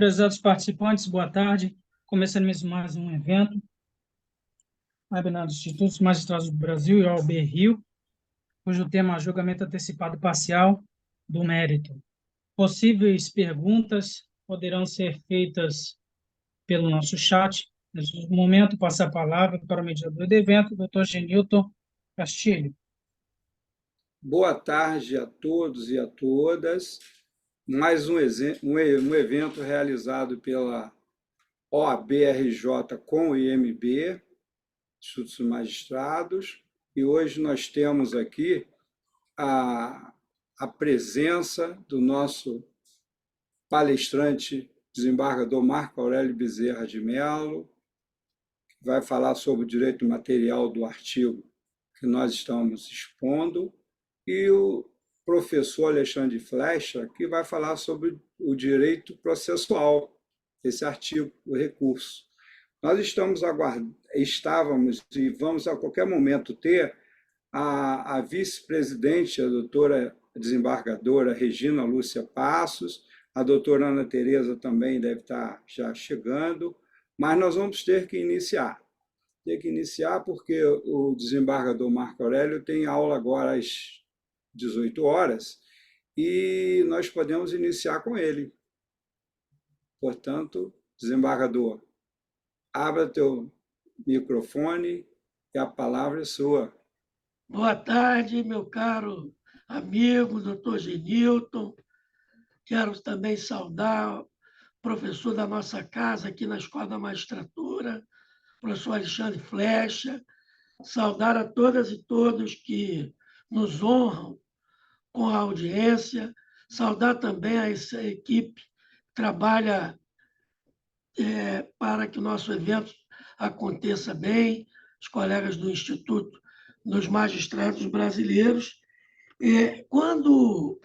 Prezados participantes, boa tarde. Começando mais um evento, webinar dos Institutos Magistrados do Brasil e OAB Rio, cujo tema é julgamento antecipado parcial do mérito. Possíveis perguntas poderão ser feitas pelo nosso chat. Nesse momento, passo a palavra para o mediador do evento, Dr. Genilton Castilho. Boa tarde a todos e a todas. Mais um evento realizado pela OAB-RJ com o IMB, Institutos Magistrados, e hoje nós temos aqui a presença do nosso palestrante, desembargador Marco Aurélio Bezerra de Mello, que vai falar sobre o direito material do artigo que nós estamos expondo, e o professor Alexandre Flecha, que vai falar sobre o direito processual, esse artigo, o recurso. Nós estávamos e vamos a qualquer momento ter a vice-presidente, a doutora desembargadora Regina Lúcia Passos, a doutora Ana Tereza também deve estar já chegando, mas nós vamos ter que iniciar. Porque o desembargador Marco Aurélio tem aula agora às 18 horas, e nós podemos iniciar com ele. Portanto, desembargador, abra teu microfone e a palavra é sua. Boa tarde, meu caro amigo, doutor Genilton. Quero também saudar o professor da nossa casa aqui na Escola da Magistratura, professor Alexandre Flecha. Saudar a todas e todos que nos honram com a audiência, saudar também a essa equipe que trabalha para que o nosso evento aconteça bem, os colegas do Instituto dos Magistrados Brasileiros. Quando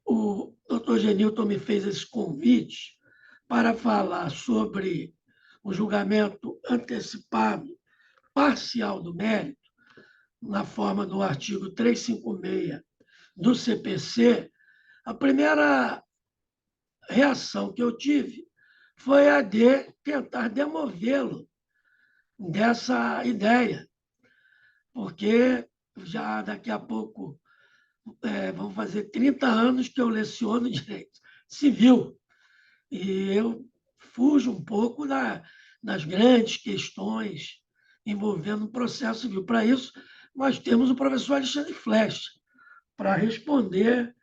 o doutor Genilton me fez esse convite para falar sobre o julgamento antecipado parcial do mérito, na forma do artigo 356 do CPC, a primeira reação que eu tive foi a de tentar demovê-lo dessa ideia, porque já daqui a pouco vão fazer 30 anos que eu leciono direito civil, e eu fujo um pouco das grandes questões envolvendo o processo civil. Para isso, nós temos o professor Alexandre Flecha, para responder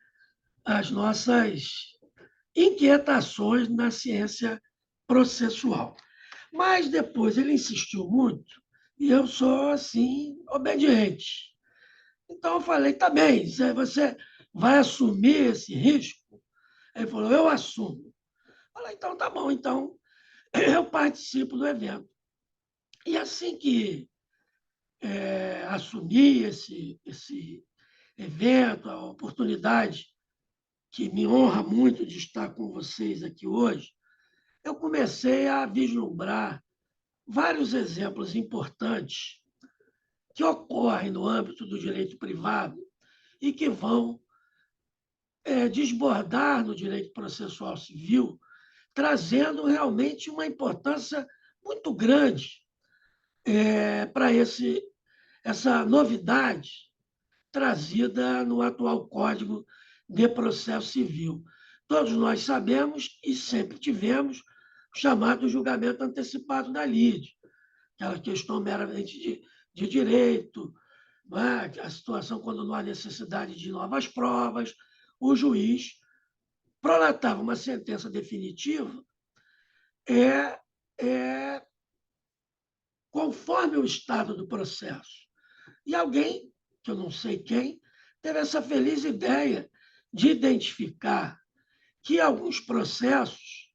às nossas inquietações na ciência processual. Mas depois ele insistiu muito e eu sou, assim, obediente. Então eu falei, tá bem, você vai assumir esse risco? Ele falou, eu assumo. Eu falei, então tá bom, então eu participo do evento. E assim que assumi esse evento, a oportunidade que me honra muito de estar com vocês aqui hoje, eu comecei a vislumbrar vários exemplos importantes que ocorrem no âmbito do direito privado e que vão desbordar no direito processual civil, trazendo realmente uma importância muito grande para essa novidade trazida no atual Código de Processo Civil. Todos nós sabemos e sempre tivemos o chamado julgamento antecipado da lide, aquela questão meramente de direito, não é? A situação quando não há necessidade de novas provas, o juiz prolatava uma sentença definitiva conforme o estado do processo. E alguém, que eu não sei quem, teve essa feliz ideia de identificar que alguns processos,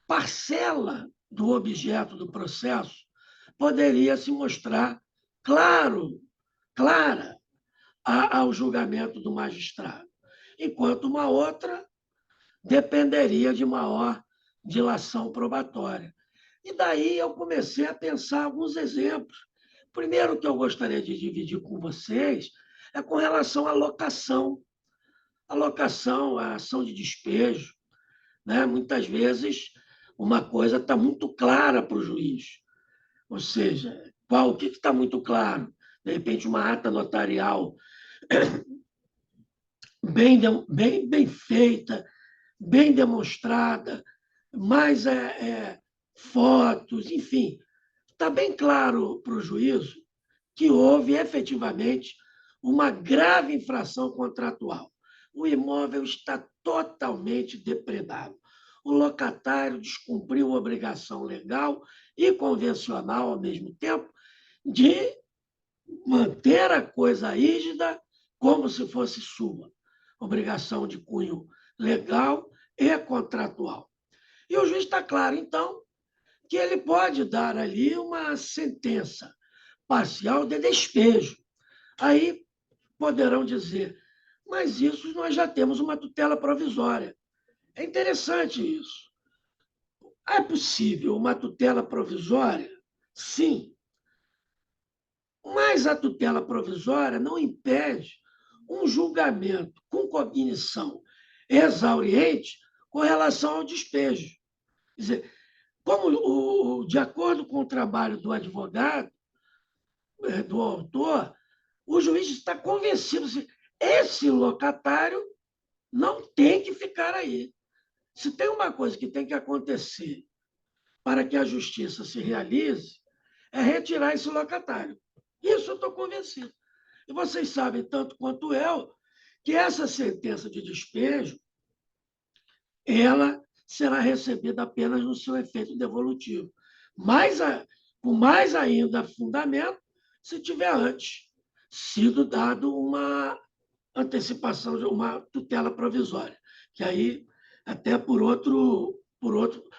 parcela do objeto do processo, poderia se mostrar clara ao julgamento do magistrado, enquanto uma outra dependeria de maior dilação probatória. E daí eu comecei a pensar alguns exemplos. Primeiro que eu gostaria de dividir com vocês é com relação à locação. A locação, a ação de despejo, né? Muitas vezes uma coisa está muito clara para o juiz. Ou seja, o que está muito claro? De repente, uma ata notarial bem feita, bem demonstrada, mais fotos, enfim. Está bem claro para o juízo que houve efetivamente uma grave infração contratual. O imóvel está totalmente depredado. O locatário descumpriu a obrigação legal e convencional ao mesmo tempo de manter a coisa rígida como se fosse sua. Obrigação de cunho legal e contratual. E o juiz está claro, então, que ele pode dar ali uma sentença parcial de despejo. Aí poderão dizer, mas isso nós já temos uma tutela provisória. É interessante isso. É possível uma tutela provisória? Sim. Mas a tutela provisória não impede um julgamento com cognição exauriente com relação ao despejo. Quer dizer, de acordo com o trabalho do advogado, do autor, o juiz está convencido que esse locatário não tem que ficar aí. Se tem uma coisa que tem que acontecer para que a justiça se realize, é retirar esse locatário. Isso eu estou convencido. E vocês sabem, tanto quanto eu, que essa sentença de despejo ela será recebida apenas no seu efeito devolutivo. Com mais ainda fundamento, se tiver antes sido dado uma antecipação de uma tutela provisória, que aí até por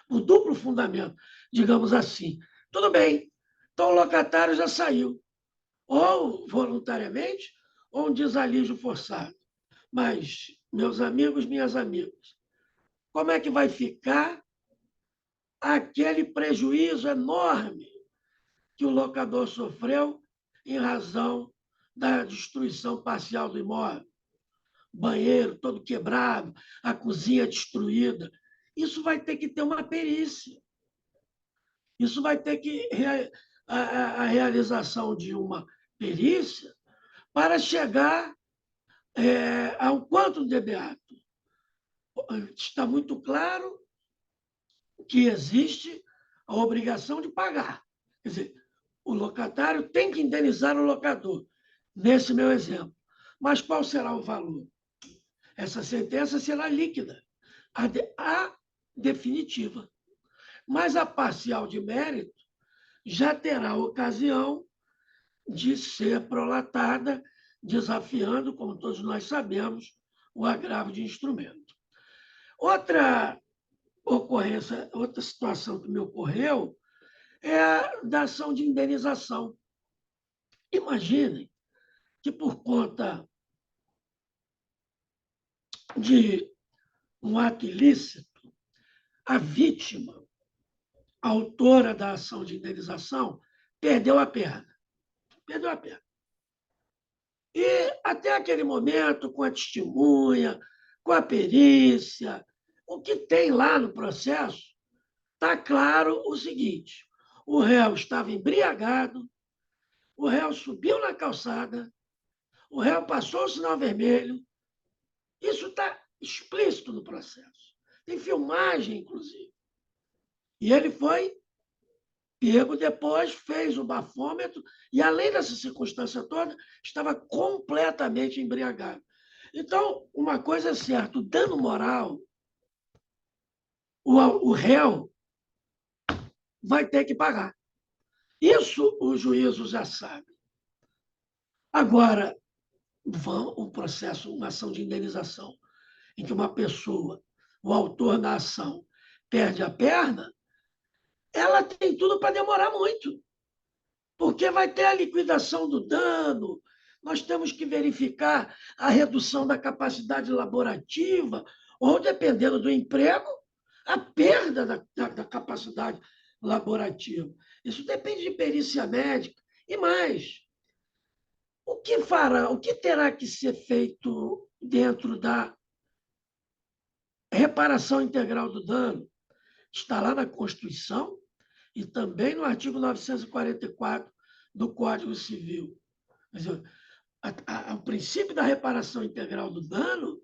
duplo fundamento, digamos assim. Tudo bem, então o locatário já saiu, ou voluntariamente, ou um desalígio forçado. Mas, meus amigos, minhas amigas, como é que vai ficar aquele prejuízo enorme que o locador sofreu em razão da destruição parcial do imóvel? Banheiro todo quebrado, a cozinha destruída. Isso vai ter que ter uma perícia. Isso vai ter que a realização de uma perícia para chegar ao quantum de beato. Está muito claro que existe a obrigação de pagar. Quer dizer, o locatário tem que indenizar o locador, nesse meu exemplo. Mas qual será o valor? Essa sentença será líquida, a definitiva. Mas a parcial de mérito já terá ocasião de ser prolatada, desafiando, como todos nós sabemos, o agravo de instrumento. Outra ocorrência, outra situação que me ocorreu é a da ação de indenização. Imaginem que, por conta de um ato ilícito, a vítima, a autora da ação de indenização, perdeu a perna. Perdeu a perna. E, até aquele momento, com a testemunha, com a perícia, o que tem lá no processo, está claro o seguinte: o réu estava embriagado, o réu subiu na calçada, o réu passou o sinal vermelho. Isso está explícito no processo. Tem filmagem, inclusive. E ele foi pego depois, fez o bafômetro e, além dessa circunstância toda, estava completamente embriagado. Então, uma coisa é certa, o dano moral, o réu vai ter que pagar. Isso o juízo já sabe. Agora, um processo, uma ação de indenização, em que uma pessoa, o autor da ação, perde a perna, ela tem tudo para demorar muito, porque vai ter a liquidação do dano, nós temos que verificar a redução da capacidade laborativa, ou, dependendo do emprego, a perda da capacidade laborativa. Isso depende de perícia médica. E mais, o que terá que ser feito dentro da reparação integral do dano? está lá na Constituição e também no artigo 944 do Código Civil. Quer dizer, o princípio da reparação integral do dano,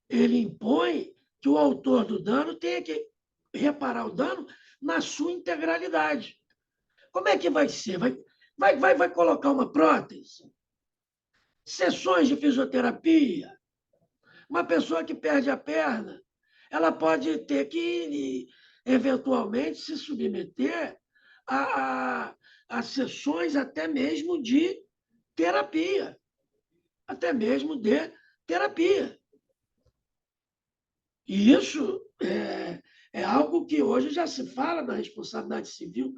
ele impõe que o autor do dano tenha que reparar o dano na sua integralidade. Como é que vai ser? Vai colocar uma prótese? Sessões de fisioterapia? Uma pessoa que perde a perna, ela pode ter que, eventualmente, se submeter a sessões até mesmo de terapia. Até mesmo de terapia. E isso é algo que hoje já se fala na responsabilidade civil,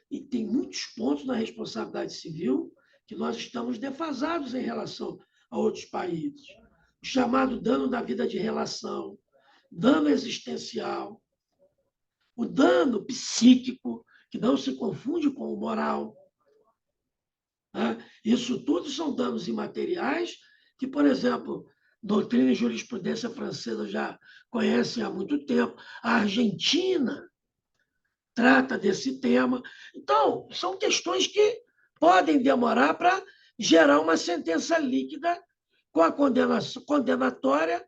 e tem muitos pontos na responsabilidade civil que nós estamos defasados em relação a outros países. O chamado dano da vida de relação, dano existencial, o dano psíquico, que não se confunde com o moral. Isso tudo são danos imateriais que, por exemplo, doutrina e jurisprudência francesa já conhecem há muito tempo. A Argentina trata desse tema. Então, são questões que podem demorar para gerar uma sentença líquida com a condenação, condenatória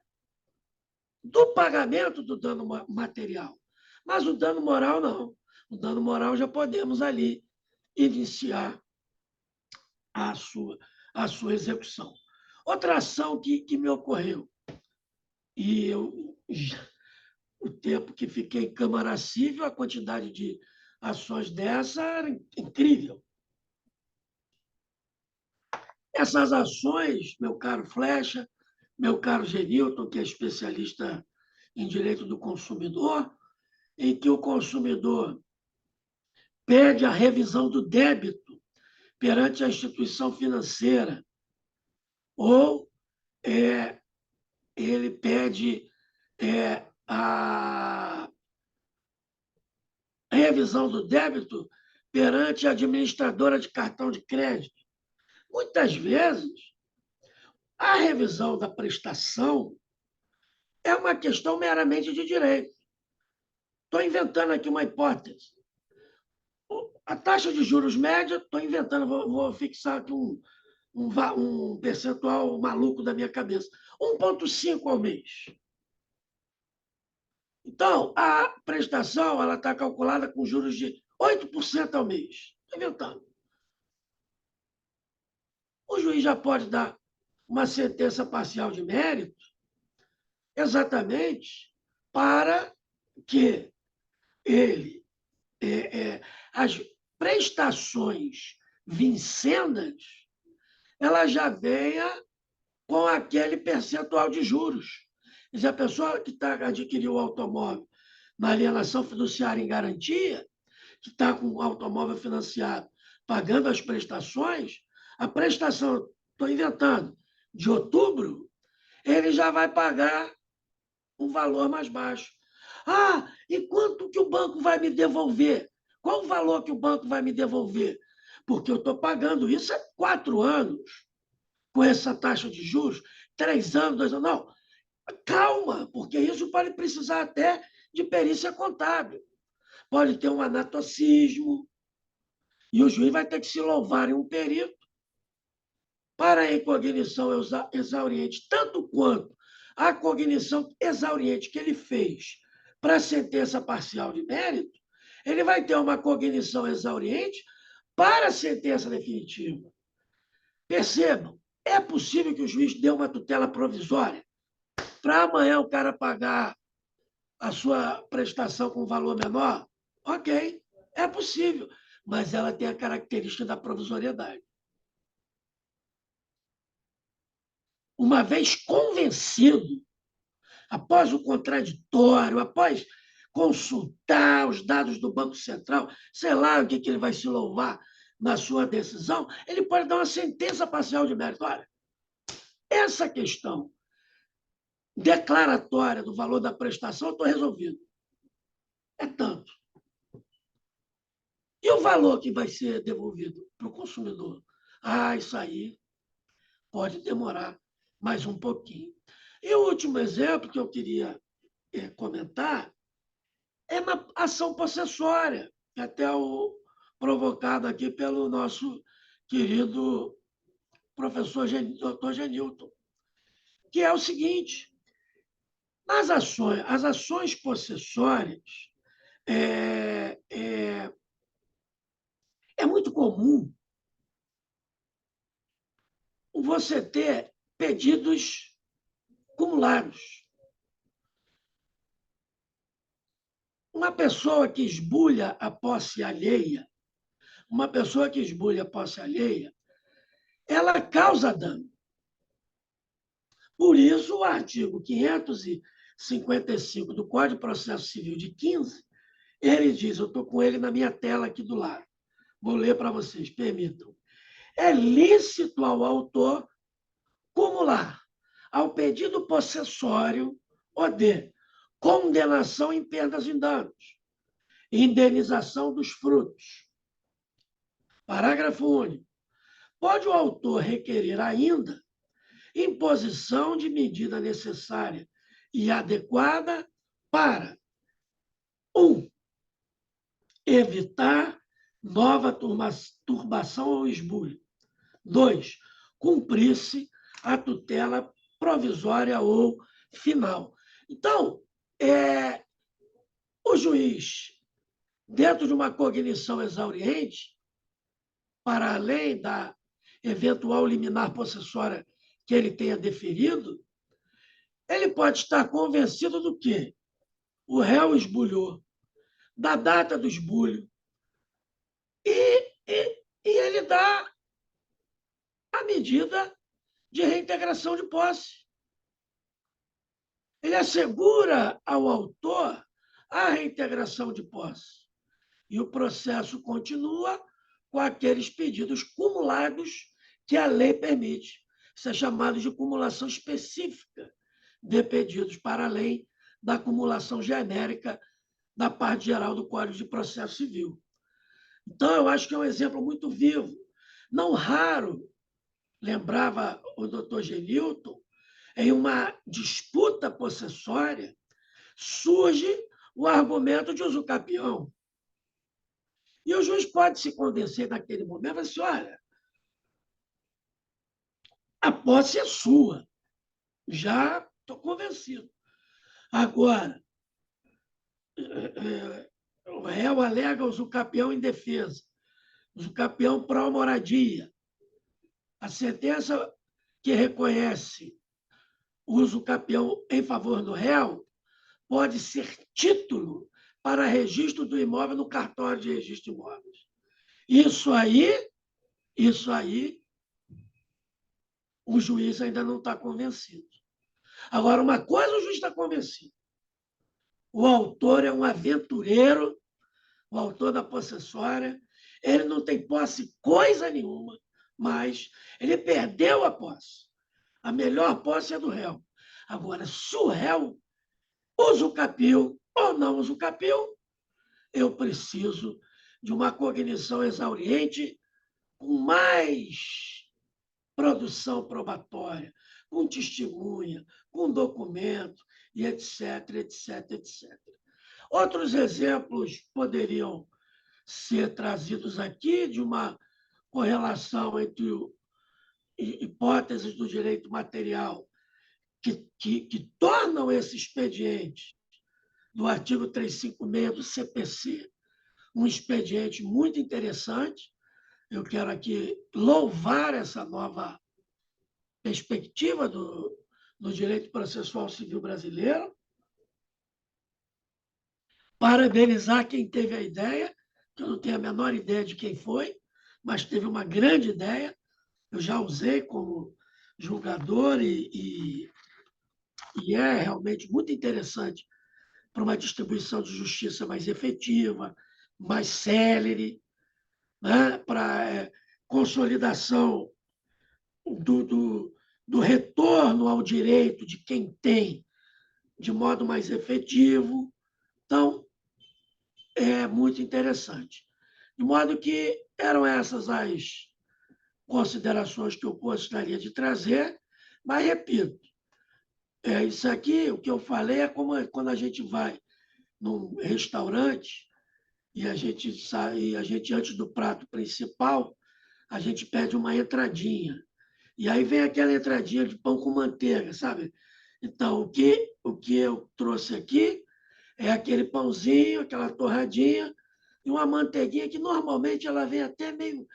do pagamento do dano material. Mas o dano moral, não. O dano moral já podemos ali iniciar a sua execução. Outra ação que me ocorreu, e eu, o tempo que fiquei em Câmara Civil, a quantidade de ações dessa era incrível. Essas ações, meu caro Flecha, meu caro Genilton, que é especialista em direito do consumidor, em que o consumidor pede a revisão do débito perante a instituição financeira, ou ele pede a revisão do débito perante a administradora de cartão de crédito. Muitas vezes, a revisão da prestação é uma questão meramente de direito. Estou inventando aqui uma hipótese. A taxa de juros média, estou inventando, vou fixar aqui um percentual maluco da minha cabeça. 1,5 ao mês. Então, a prestação está calculada com juros de 8% ao mês. Estou inventando. O juiz já pode dar uma sentença parcial de mérito exatamente para que ele, as prestações vincendas, ela já venha com aquele percentual de juros. Quer dizer, a pessoa que adquiriu o automóvel na alienação fiduciária em garantia, que está com o automóvel financiado, pagando as prestações, a prestação, estou inventando, de outubro, ele já vai pagar um valor mais baixo. E quanto que o banco vai me devolver? Qual o valor que o banco vai me devolver? Porque eu estou pagando isso há 4 anos, com essa taxa de juros, 3 anos, 2 anos. Não, calma, porque isso pode precisar até de perícia contábil. Pode ter um anatocismo, e o juiz vai ter que se louvar em um perito para a incognição exauriente, tanto quanto a cognição exauriente que ele fez para a sentença parcial de mérito, ele vai ter uma cognição exauriente para a sentença definitiva. Percebam, é possível que o juiz dê uma tutela provisória para amanhã o cara pagar a sua prestação com valor menor? Ok, é possível, mas ela tem a característica da provisoriedade. Uma vez convencido, após o contraditório, após consultar os dados do Banco Central, sei lá o que ele vai se louvar na sua decisão, ele pode dar uma sentença parcial de mérito. Olha, essa questão declaratória do valor da prestação, eu estou resolvido. É tanto. E o valor que vai ser devolvido para o consumidor? Isso aí pode demorar mais um pouquinho. E o último exemplo que eu queria comentar é uma ação possessória, até o provocado aqui pelo nosso querido professor Dr. Genilton, que é o seguinte: as ações possessórias é muito comum você ter pedidos acumulados. Uma pessoa que esbulha a posse alheia, ela causa dano. Por isso, o artigo 555 do Código de Processo Civil de 15, ele diz, eu estou com ele na minha tela aqui do lado, vou ler para vocês, permitam. É lícito ao autor cumular ao pedido possessório o de condenação em perdas e danos, indenização dos frutos. Parágrafo único. Pode o autor requerer ainda imposição de medida necessária e adequada para 1. Evitar nova turbação ou esbulho. 2. Cumprir-se a tutela provisória ou final. Então, o juiz, dentro de uma cognição exauriente, para além da eventual liminar possessória que ele tenha deferido, ele pode estar convencido do quê? O réu esbulhou, da data do esbulho, e ele dá a medida de reintegração de posse. Ele assegura ao autor a reintegração de posse. E o processo continua com aqueles pedidos cumulados que a lei permite. Isso é chamado de cumulação específica de pedidos, para além da acumulação genérica da parte geral do Código de Processo Civil. Então, eu acho que é um exemplo muito vivo. Não raro, lembrava o doutor Genilton, em uma disputa possessória, surge o argumento de usucapião. E o juiz pode se convencer naquele momento, assim, olha, a posse é sua, já estou convencido. Agora, o réu alega usucapião em defesa, usucapião pró-moradia. A sentença que reconhece o usucapião em favor do réu pode ser título para registro do imóvel no cartório de registro de imóveis. Isso aí, o juiz ainda não está convencido. Agora, uma coisa o juiz está convencido. O autor é um aventureiro, o autor da possessória, ele não tem posse coisa nenhuma, mas ele perdeu a posse. A melhor posse é do réu. Agora, se o réu usucapiou ou não usucapiou, eu preciso de uma cognição exauriente com mais produção probatória, com testemunha, com documento, e etc, etc, etc. Outros exemplos poderiam ser trazidos aqui de uma correlação entre hipóteses do direito material que tornam esse expediente do artigo 356 do CPC um expediente muito interessante. Eu quero aqui louvar essa nova perspectiva do direito processual civil brasileiro, parabenizar quem teve a ideia, que eu não tenho a menor ideia de quem foi, mas teve uma grande ideia. Eu já usei como julgador e é realmente muito interessante para uma distribuição de justiça mais efetiva, mais célere, né? Para consolidação do retorno ao direito de quem tem de modo mais efetivo. Então, é muito interessante. De modo que eram essas as considerações que eu gostaria de trazer, mas, repito, isso aqui, o que eu falei, é como quando a gente vai num restaurante e a gente sai, a gente antes do prato principal, a gente pede uma entradinha. E aí vem aquela entradinha de pão com manteiga, sabe? Então, o que eu trouxe aqui é aquele pãozinho, aquela torradinha e uma manteiguinha que normalmente ela vem até meio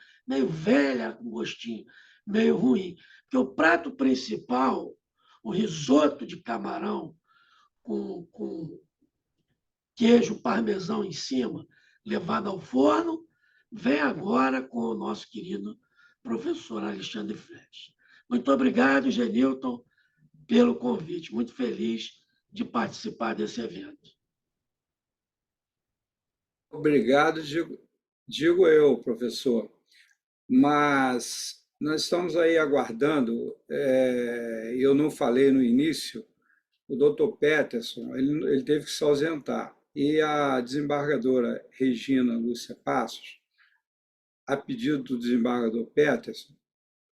velha, com gostinho meio ruim. Porque o prato principal, o risoto de camarão com queijo parmesão em cima, levado ao forno, vem agora com o nosso querido professor Alexandre Flesch. Muito obrigado, Genilton, pelo convite. Muito feliz de participar desse evento. Obrigado, digo eu, professor. Mas nós estamos aí aguardando, eu não falei no início, o doutor Peterson, ele teve que se ausentar. E a desembargadora Regina Lúcia Passos, a pedido do desembargador Peterson,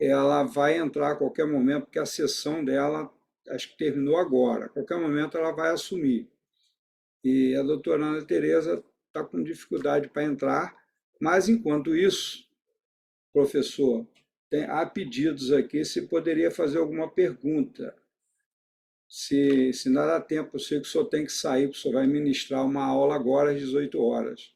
ela vai entrar a qualquer momento, porque a sessão dela, acho que terminou agora, a qualquer momento ela vai assumir. E a doutora Ana Tereza está com dificuldade para entrar, mas enquanto isso, professor, há pedidos aqui se poderia fazer alguma pergunta. Se não dá tempo, eu sei que o senhor tem que sair, porque o senhor vai ministrar uma aula agora às 18 horas.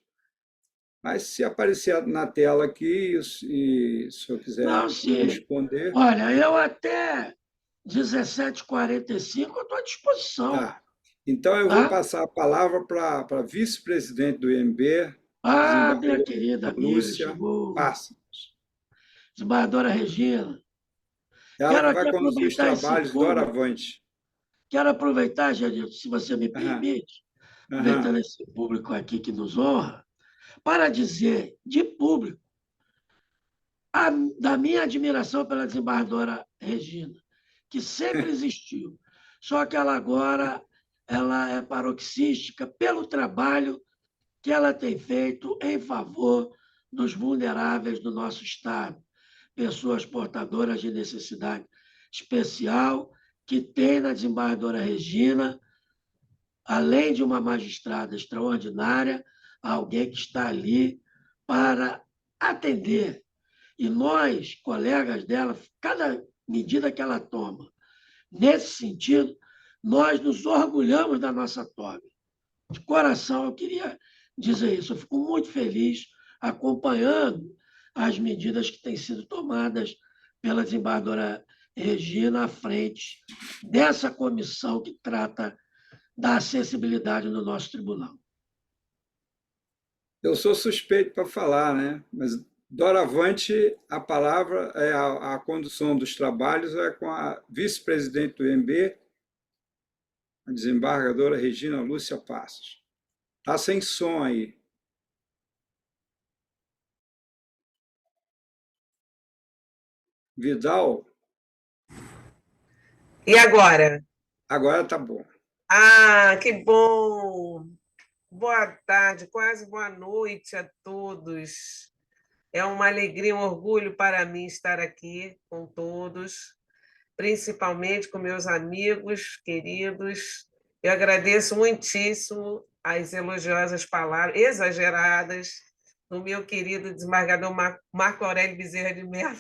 Mas se aparecer na tela aqui e se o senhor quiser Não, sim. responder, Olha, eu até 17h45 eu estou à disposição, tá. Então eu vou tá? passar a palavra para a vice-presidente do IMB, Ah, minha desembargadora querida amiga, Lúcia chegou. Passa. Desembargadora Regina, Ela quero que aqui vai conduzir os aproveitar esse trabalhos do público, Doravante. quero aproveitar, Janilton, se você me Aham, permite, aproveitando aham. esse público aqui que nos honra, para dizer de público da minha admiração pela desembargadora Regina, que sempre existiu, só que ela é paroxística pelo trabalho que ela tem feito em favor dos vulneráveis do nosso Estado, pessoas portadoras de necessidade especial, que tem na desembargadora Regina, além de uma magistrada extraordinária, alguém que está ali para atender. E nós, colegas dela, cada medida que ela toma, nesse sentido, nós nos orgulhamos da nossa toma. De coração, eu queria dizer isso. Eu fico muito feliz acompanhando as medidas que têm sido tomadas pela desembargadora Regina à frente dessa comissão que trata da acessibilidade no nosso tribunal. Eu sou suspeito para falar, né? Mas doravante a palavra, a condução dos trabalhos é com a vice-presidente do IMB, a desembargadora Regina Lúcia Passos. Está sem som aí. Vidal, E agora? agora tá bom. Ah, que bom! Boa tarde, quase boa noite a todos. É uma alegria, um orgulho para mim estar aqui com todos, principalmente com meus amigos queridos. Eu agradeço muitíssimo as elogiosas palavras, exageradas, do meu querido desembargador Marco Aurélio Bezerra de Mello.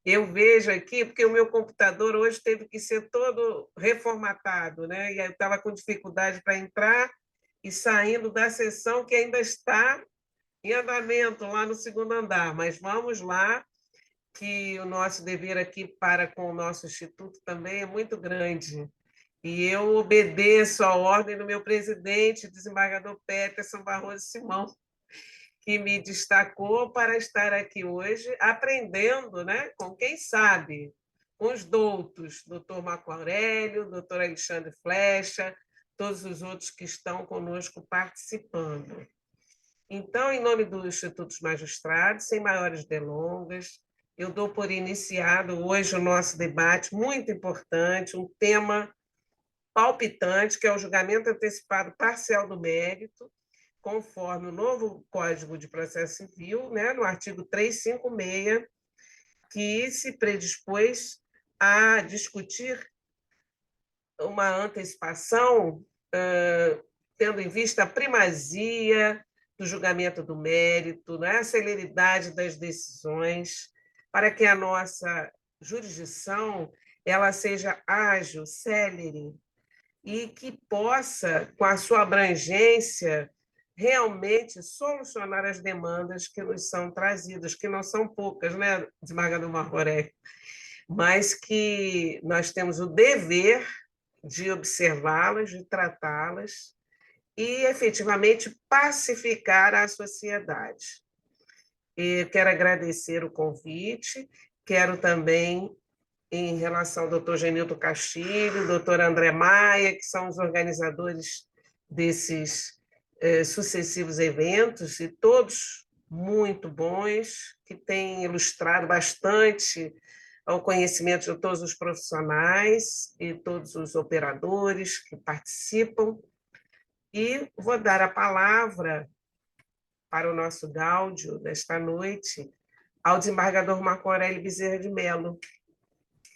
Eu vejo aqui, porque o meu computador hoje teve que ser todo reformatado, né? E eu estava com dificuldade para entrar e saindo da sessão que ainda está em andamento lá no segundo andar. Mas vamos lá, que o nosso dever aqui para com o nosso instituto também é muito grande. E eu obedeço à ordem do meu presidente, desembargador Peterson Barroso Simão, que me destacou para estar aqui hoje aprendendo, né, com quem sabe, com os doutos, doutor Marco Aurélio, doutor Alexandre Flecha, todos os outros que estão conosco participando. Então, em nome do Instituto dos Magistrados, sem maiores delongas, eu dou por iniciado hoje o nosso debate muito importante, um tema palpitante, que é o julgamento antecipado parcial do mérito, conforme o novo Código de Processo Civil, né, no artigo 356, que se predispôs a discutir uma antecipação tendo em vista a primazia do julgamento do mérito, né? A celeridade das decisões, para que a nossa jurisdição ela seja ágil, célere, e que possa, com a sua abrangência, realmente solucionar as demandas que nos são trazidas, que não são poucas, né, desembargador Marco Aurélio? Mas que nós temos o dever de observá-las, de tratá-las e, efetivamente, pacificar a sociedade. E quero agradecer o convite, quero também, em relação ao doutor Genilton Castilho, doutor André Maia, que são os organizadores desses sucessivos eventos, e todos muito bons, que têm ilustrado bastante ao conhecimento de todos os profissionais e todos os operadores que participam. E vou dar a palavra para o nosso gáudio desta noite ao desembargador Marco Aurélio Bezerra de Mello,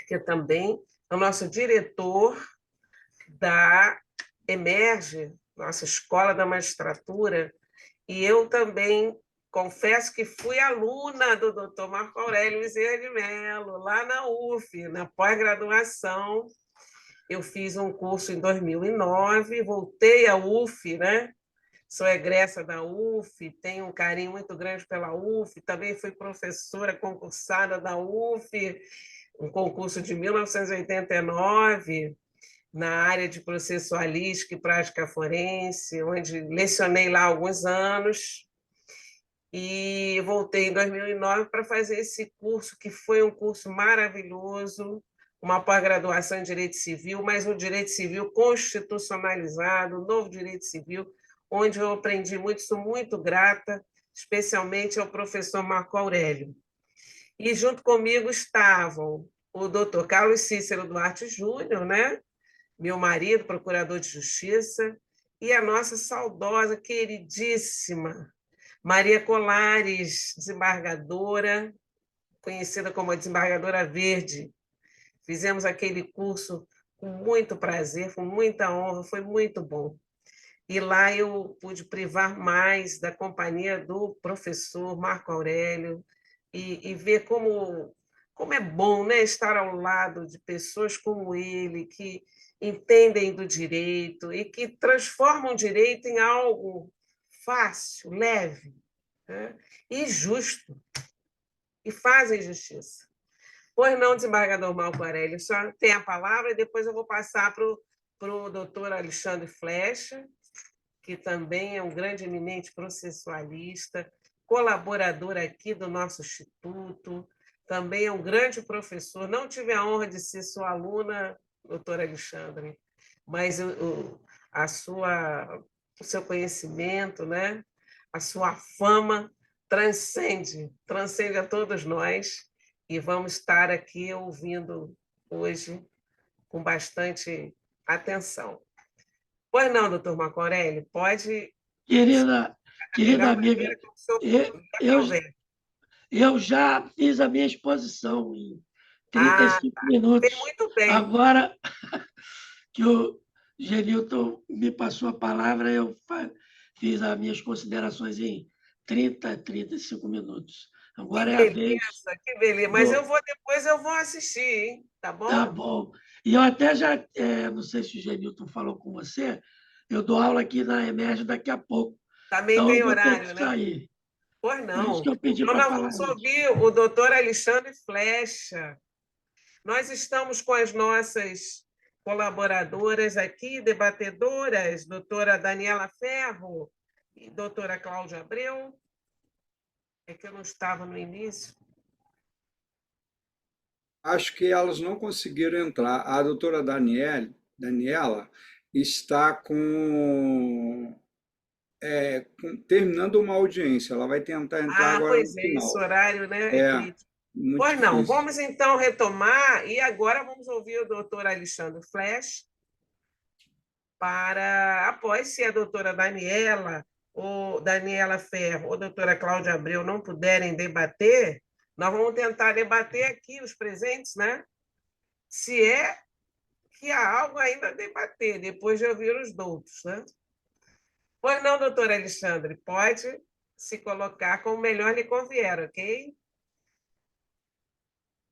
que também é o nosso diretor da Emerge, nossa Escola da Magistratura, e eu também confesso que fui aluna do doutor Marco Aurélio Bezerra de Mello, lá na UF, na pós-graduação. Eu fiz um curso em 2009, voltei à UF, né? Sou egressa da UF, tenho um carinho muito grande pela UF, também fui professora concursada da UF, um concurso de 1989, na área de processualística e prática forense, onde lecionei lá alguns anos, e voltei em 2009 para fazer esse curso, que foi um curso maravilhoso, uma pós-graduação em Direito Civil, mas um Direito Civil constitucionalizado, um novo Direito Civil, onde eu aprendi muito, sou muito grata, especialmente ao professor Marco Aurélio. E junto comigo estavam o doutor Carlos Cícero Duarte Júnior, né? Meu marido, procurador de justiça, e a nossa saudosa, queridíssima Maria Colares, desembargadora, conhecida como a desembargadora Verde. Fizemos aquele curso com muito prazer, com muita honra, foi muito bom. E lá eu pude privar mais da companhia do professor Marco Aurélio e ver como é bom, né, estar ao lado de pessoas como ele, que entendem do direito e que transformam o direito em algo fácil, leve, né, e justo, e fazem justiça. Pois não, desembargador Marco Aurélio, o senhor tem a palavra e depois eu vou passar para o doutor Alexandre Flecha, que também é um grande eminente processualista, colaborador aqui do nosso instituto, também é um grande professor. Não tive a honra de ser sua aluna, doutora Alexandre, mas o seu conhecimento, né? A sua fama transcende a todos nós, e vamos estar aqui ouvindo hoje com bastante atenção. Pois não, doutor Marco Aurélio, pode Querida pegar a amiga, maneira como o senhor eu, quiser. eu já fiz a minha exposição em Ah, 35 tem minutos. muito bem. Agora que o Genilton me passou a palavra, eu fiz as minhas considerações em 35 minutos. Agora é a vez Que beleza. Mas depois eu vou assistir, hein? Tá bom? Tá bom. E eu até já, não sei se o Genilton falou com você, eu dou aula aqui na Emerge daqui a pouco. Também Então, tem eu vou ter horário, que né? sair. Pois Por isso não. que eu pedi Então, para nós falar vamos antes. ouvir o doutor Alexandre Flecha. Nós estamos com as nossas colaboradoras aqui, debatedoras, doutora Daniela Ferro e doutora Cláudia Abreu. É que eu não estava no início. Acho que elas não conseguiram entrar. A doutora Daniela está terminando uma audiência. Ela vai tentar entrar agora no Pois é, esse final. horário, né, é É crítico. muito Pois não, difícil. vamos então retomar, e agora vamos ouvir o doutor Alexandre Flecha, após, se a doutora Daniela, ou Daniela Ferro, ou a doutora Cláudia Abreu não puderem debater, nós vamos tentar debater aqui, os presentes, né? Se é que há algo ainda a debater, depois de ouvir os doutos, né? Pois não, doutor Alexandre, pode se colocar como melhor lhe convier, ok?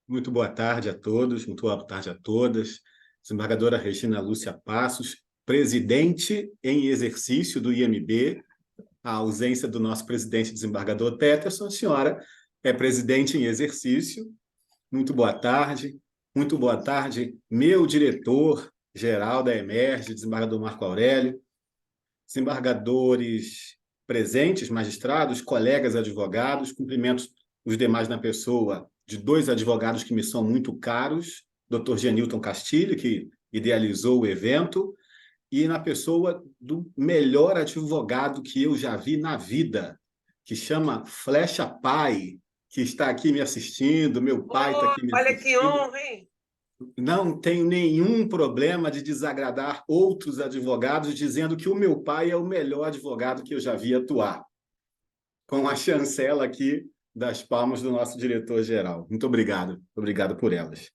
Muito boa tarde a todos, muito boa tarde a todas. Desembargadora Regina Lúcia Passos, presidente em exercício do IMB, a ausência do nosso presidente desembargador Peterson, a senhora é presidente em exercício. Muito boa tarde. Muito boa tarde, meu diretor-geral da EMERGE, desembargador Marco Aurélio, desembargadores presentes, magistrados, colegas advogados, cumprimentos os demais na pessoa de dois advogados que me são muito caros, Dr. Genilton Castilho, que idealizou o evento, e na pessoa do melhor advogado que eu já vi na vida, que chama Flecha Pai, que está aqui me assistindo, meu pai está aqui me Olha que assistindo. honra, hein? Não tenho nenhum problema de desagradar outros advogados dizendo que o meu pai é o melhor advogado que eu já vi atuar, com a chancela aqui das palmas do nosso diretor-geral. Muito obrigado. Obrigado por elas.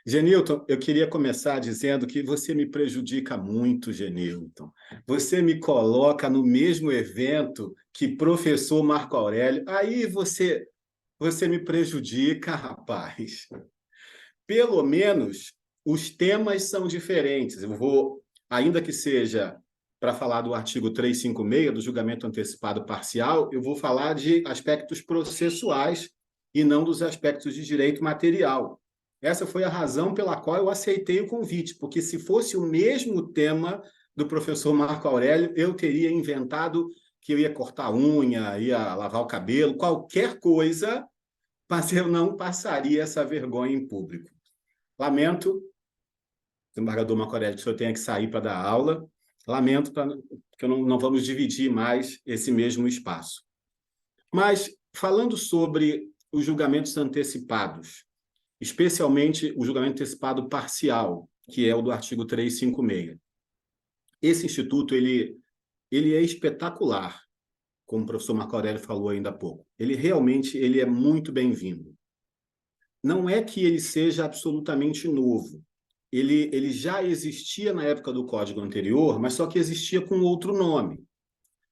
Genilton, eu queria começar dizendo que você me prejudica muito, Genilton. Você me coloca no mesmo evento que professor Marco Aurélio. Aí você me prejudica, rapaz. Pelo menos os temas são diferentes. Eu vou, ainda que seja para falar do artigo 356, do julgamento antecipado parcial, eu vou falar de aspectos processuais e não dos aspectos de direito material. Essa foi a razão pela qual eu aceitei o convite, porque se fosse o mesmo tema do professor Marco Aurélio, eu teria inventado que eu ia cortar a unha, ia lavar o cabelo, qualquer coisa, mas eu não passaria essa vergonha em público. Lamento, desembargador Marco Aurélio, que o senhor tenha que sair para dar aula. Lamento que não vamos dividir mais esse mesmo espaço. Mas, falando sobre os julgamentos antecipados, especialmente o julgamento antecipado parcial, que é o do artigo 356. Esse instituto ele é espetacular, como o professor Marco Aurélio falou ainda há pouco. Ele é muito bem-vindo. Não é que ele seja absolutamente novo. Ele já existia na época do código anterior, mas só que existia com outro nome.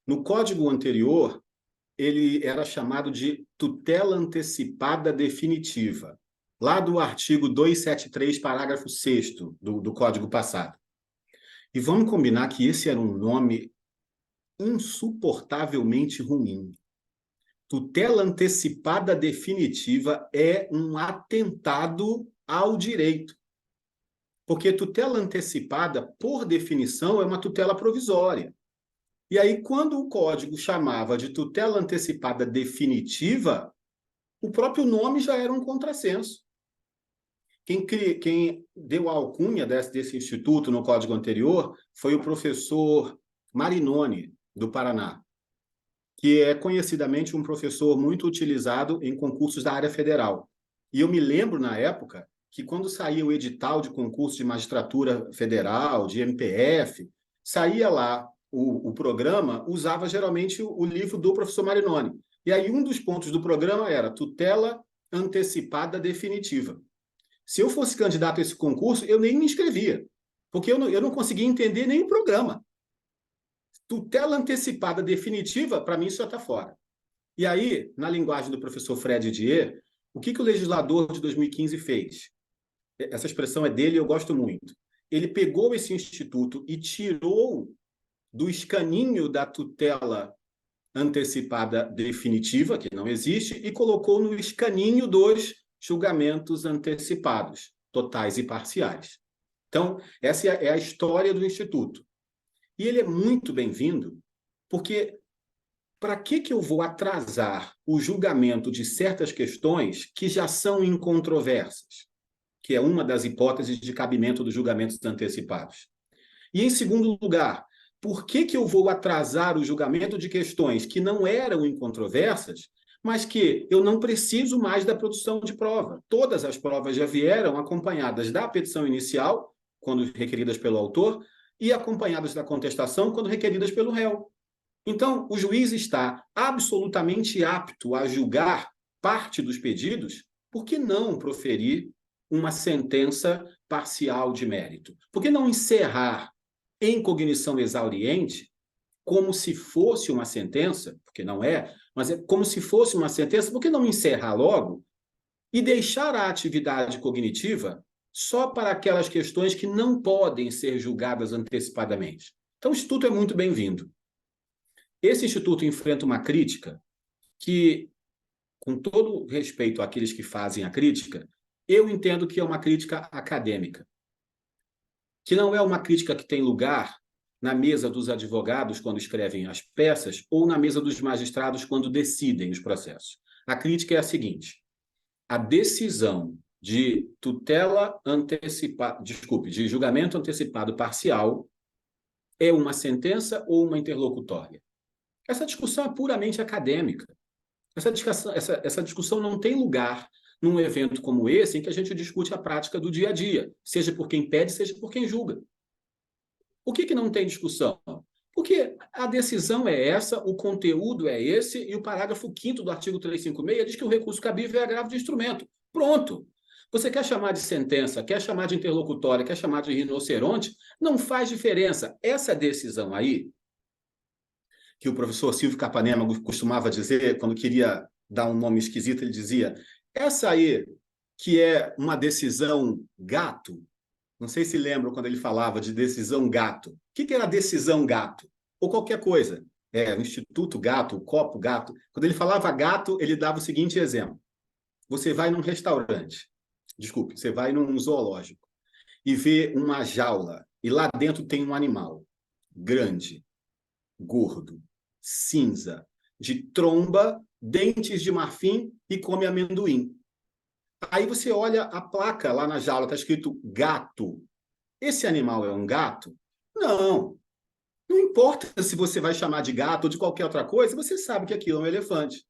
No código anterior, ele era chamado de tutela antecipada definitiva, lá do artigo 273, parágrafo 6º do Código passado. E vamos combinar que esse era um nome insuportavelmente ruim. Tutela antecipada definitiva é um atentado ao direito. Porque tutela antecipada, por definição, é uma tutela provisória. E aí, quando o Código chamava de tutela antecipada definitiva, o próprio nome já era um contrassenso. Quem deu a alcunha desse instituto no Código anterior foi o professor Marinoni, do Paraná, que é conhecidamente um professor muito utilizado em concursos da área federal. E eu me lembro, na época, que quando saía o edital de concurso de magistratura federal, de MPF, saía lá o programa, usava geralmente o livro do professor Marinoni. E aí um dos pontos do programa era tutela antecipada definitiva. Se eu fosse candidato a esse concurso, eu nem me inscrevia, porque eu não conseguia entender nem o programa. Tutela antecipada definitiva, para mim, isso já está fora. E aí, na linguagem do professor Fred Dier, o que o legislador de 2015 fez? Essa expressão é dele e eu gosto muito. Ele pegou esse instituto e tirou do escaninho da tutela antecipada definitiva, que não existe, e colocou no escaninho dos julgamentos antecipados, totais e parciais. Então, essa é a história do Instituto. E ele é muito bem-vindo, porque para que eu vou atrasar o julgamento de certas questões que já são incontroversas, que é uma das hipóteses de cabimento dos julgamentos antecipados? E, em segundo lugar, por que eu vou atrasar o julgamento de questões que não eram incontroversas, mas que eu não preciso mais da produção de prova? Todas as provas já vieram acompanhadas da petição inicial, quando requeridas pelo autor, e acompanhadas da contestação, quando requeridas pelo réu. Então, o juiz está absolutamente apto a julgar parte dos pedidos, por que não proferir uma sentença parcial de mérito? Por que não encerrar em cognição exauriente como se fosse uma sentença, porque não é, mas é como se fosse uma sentença, por que não encerrar logo e deixar a atividade cognitiva só para aquelas questões que não podem ser julgadas antecipadamente? Então, o Instituto é muito bem-vindo. Esse Instituto enfrenta uma crítica que, com todo respeito àqueles que fazem a crítica, eu entendo que é uma crítica acadêmica, que não é uma crítica que tem lugar na mesa dos advogados quando escrevem as peças ou na mesa dos magistrados quando decidem os processos. A crítica é a seguinte: a decisão de tutela antecipada, desculpe, de julgamento antecipado parcial é uma sentença ou uma interlocutória? Essa discussão é puramente acadêmica. Essa discussão não tem lugar num evento como esse, em que a gente discute a prática do dia a dia, seja por quem pede, seja por quem julga. Por que não tem discussão? Porque a decisão é essa, o conteúdo é esse, e o parágrafo 5º do artigo 356 diz que o recurso cabível é agravo de instrumento. Pronto. Você quer chamar de sentença, quer chamar de interlocutória, quer chamar de rinoceronte, não faz diferença. Essa decisão aí, que o professor Silvio Capanema costumava dizer, quando queria dar um nome esquisito, ele dizia, essa aí, que é uma decisão gato, não sei se lembram quando ele falava de decisão gato. O que era decisão gato? Ou qualquer coisa. O Instituto Gato, o Copo Gato. Quando ele falava gato, ele dava o seguinte exemplo. Você vai num restaurante, desculpe, você vai num zoológico e vê uma jaula, e lá dentro tem um animal grande, gordo, cinza, de tromba, dentes de marfim e come amendoim. Aí você olha a placa lá na jaula, está escrito gato. Esse animal é um gato? Não. Não importa se você vai chamar de gato ou de qualquer outra coisa, você sabe que aquilo é um elefante.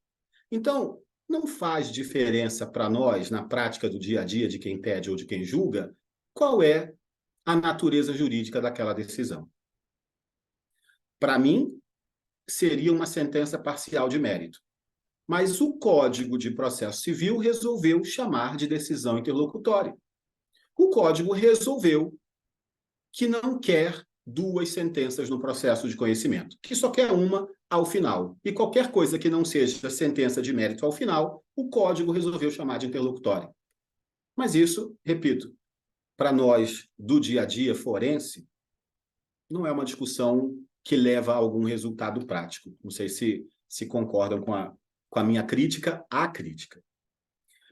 Então, não faz diferença para nós, na prática do dia a dia de quem pede ou de quem julga, qual é a natureza jurídica daquela decisão. Para mim, seria uma sentença parcial de mérito. Mas o Código de Processo Civil resolveu chamar de decisão interlocutória. O Código resolveu que não quer duas sentenças no processo de conhecimento, que só quer uma ao final. E qualquer coisa que não seja sentença de mérito ao final, o Código resolveu chamar de interlocutória. Mas isso, repito, para nós do dia a dia forense, não é uma discussão que leva a algum resultado prático. Não sei se concordam com a minha crítica à crítica.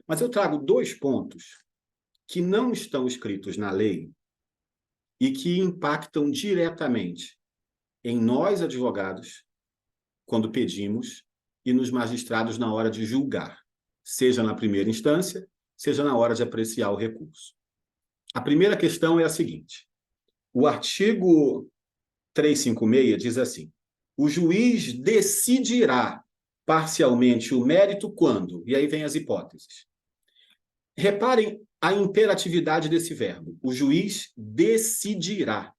Mas eu trago 2 pontos que não estão escritos na lei e que impactam diretamente em nós, advogados, quando pedimos, e nos magistrados na hora de julgar, seja na primeira instância, seja na hora de apreciar o recurso. A primeira questão é a seguinte: o artigo 356 diz assim: o juiz decidirá parcialmente o mérito quando, e aí vem as hipóteses. Reparem a imperatividade desse verbo. O juiz decidirá.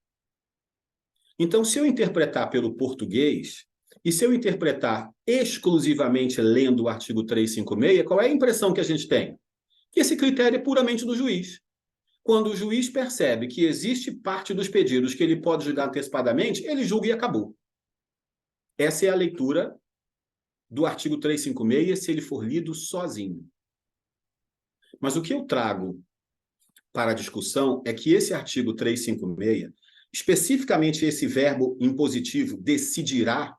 Então, se eu interpretar pelo português, e se eu interpretar exclusivamente lendo o artigo 356, qual é a impressão que a gente tem? Que esse critério é puramente do juiz. Quando o juiz percebe que existe parte dos pedidos que ele pode julgar antecipadamente, ele julga e acabou. Essa é a leitura do artigo 356, se ele for lido sozinho. Mas o que eu trago para a discussão é que esse artigo 356, especificamente esse verbo impositivo, decidirá,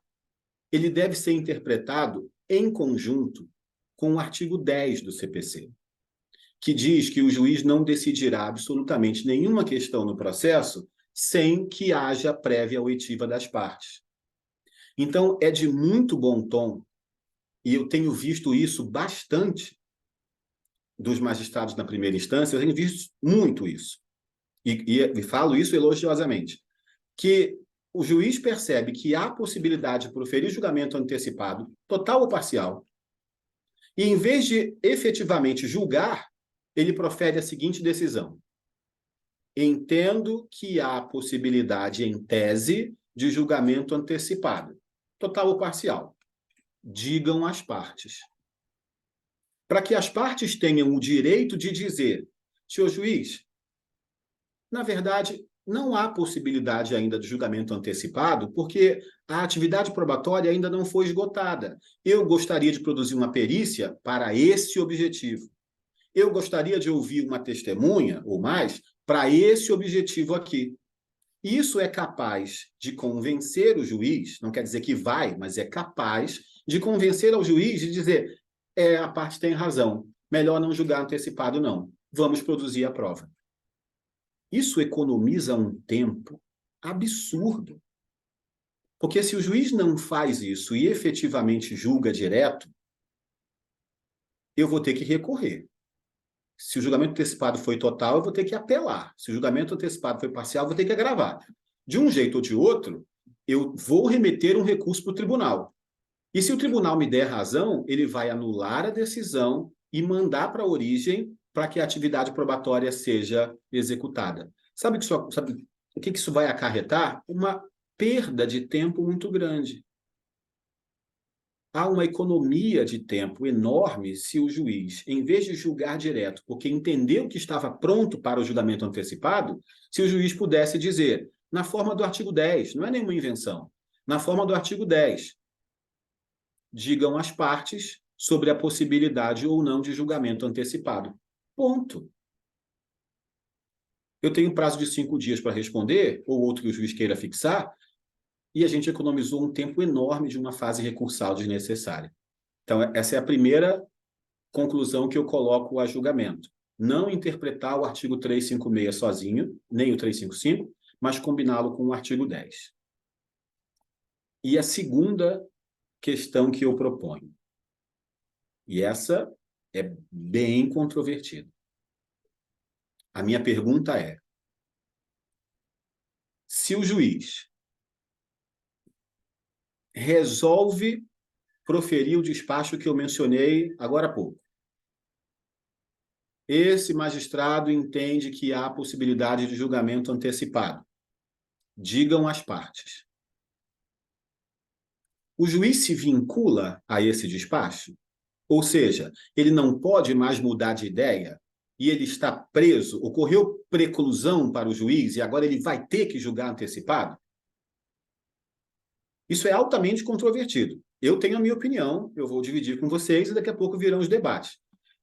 ele deve ser interpretado em conjunto com o artigo 10 do CPC, que diz que o juiz não decidirá absolutamente nenhuma questão no processo sem que haja prévia oitiva das partes. Então, é de muito bom tom, e eu tenho visto isso bastante dos magistrados na primeira instância, eu tenho visto muito isso, e falo isso elogiosamente, que o juiz percebe que há possibilidade de proferir julgamento antecipado, total ou parcial, e em vez de efetivamente julgar, ele profere a seguinte decisão: entendo que há possibilidade, em tese, de julgamento antecipado, total ou parcial. Digam as partes. Para que as partes tenham o direito de dizer: senhor juiz, na verdade, não há possibilidade ainda de julgamento antecipado, porque a atividade probatória ainda não foi esgotada. Eu gostaria de produzir uma perícia para esse objetivo. Eu gostaria de ouvir uma testemunha, ou mais, para esse objetivo aqui. Isso é capaz de convencer o juiz, não quer dizer que vai, mas é capaz de convencer ao juiz de dizer, a parte tem razão, melhor não julgar antecipado, não. Vamos produzir a prova. Isso economiza um tempo absurdo. Porque se o juiz não faz isso e efetivamente julga direto, eu vou ter que recorrer. Se o julgamento antecipado foi total, eu vou ter que apelar. Se o julgamento antecipado foi parcial, eu vou ter que agravar. De um jeito ou de outro, eu vou remeter um recurso para o tribunal. E se o tribunal me der razão, ele vai anular a decisão e mandar para a origem para que a atividade probatória seja executada. Sabe o que isso vai acarretar? Uma perda de tempo muito grande. Há uma economia de tempo enorme se o juiz, em vez de julgar direto, porque entendeu que estava pronto para o julgamento antecipado, se o juiz pudesse dizer, na forma do artigo 10, não é nenhuma invenção, na forma do artigo 10, digam as partes sobre a possibilidade ou não de julgamento antecipado. Ponto. Eu tenho um prazo de 5 dias para responder, ou outro que o juiz queira fixar, e a gente economizou um tempo enorme de uma fase recursal desnecessária. Então, essa é a primeira conclusão que eu coloco a julgamento. Não interpretar o artigo 356 sozinho, nem o 355, mas combiná-lo com o artigo 10. E a segunda questão que eu proponho, e essa é bem controvertida. A minha pergunta é, se o juiz resolve proferir o despacho que eu mencionei agora há pouco, esse magistrado entende que há possibilidade de julgamento antecipado. Digam as partes. O juiz se vincula a esse despacho? Ou seja, ele não pode mais mudar de ideia e ele está preso, ocorreu preclusão para o juiz e agora ele vai ter que julgar antecipado? Isso é altamente controvertido. Eu tenho a minha opinião, eu vou dividir com vocês e daqui a pouco virão os debates.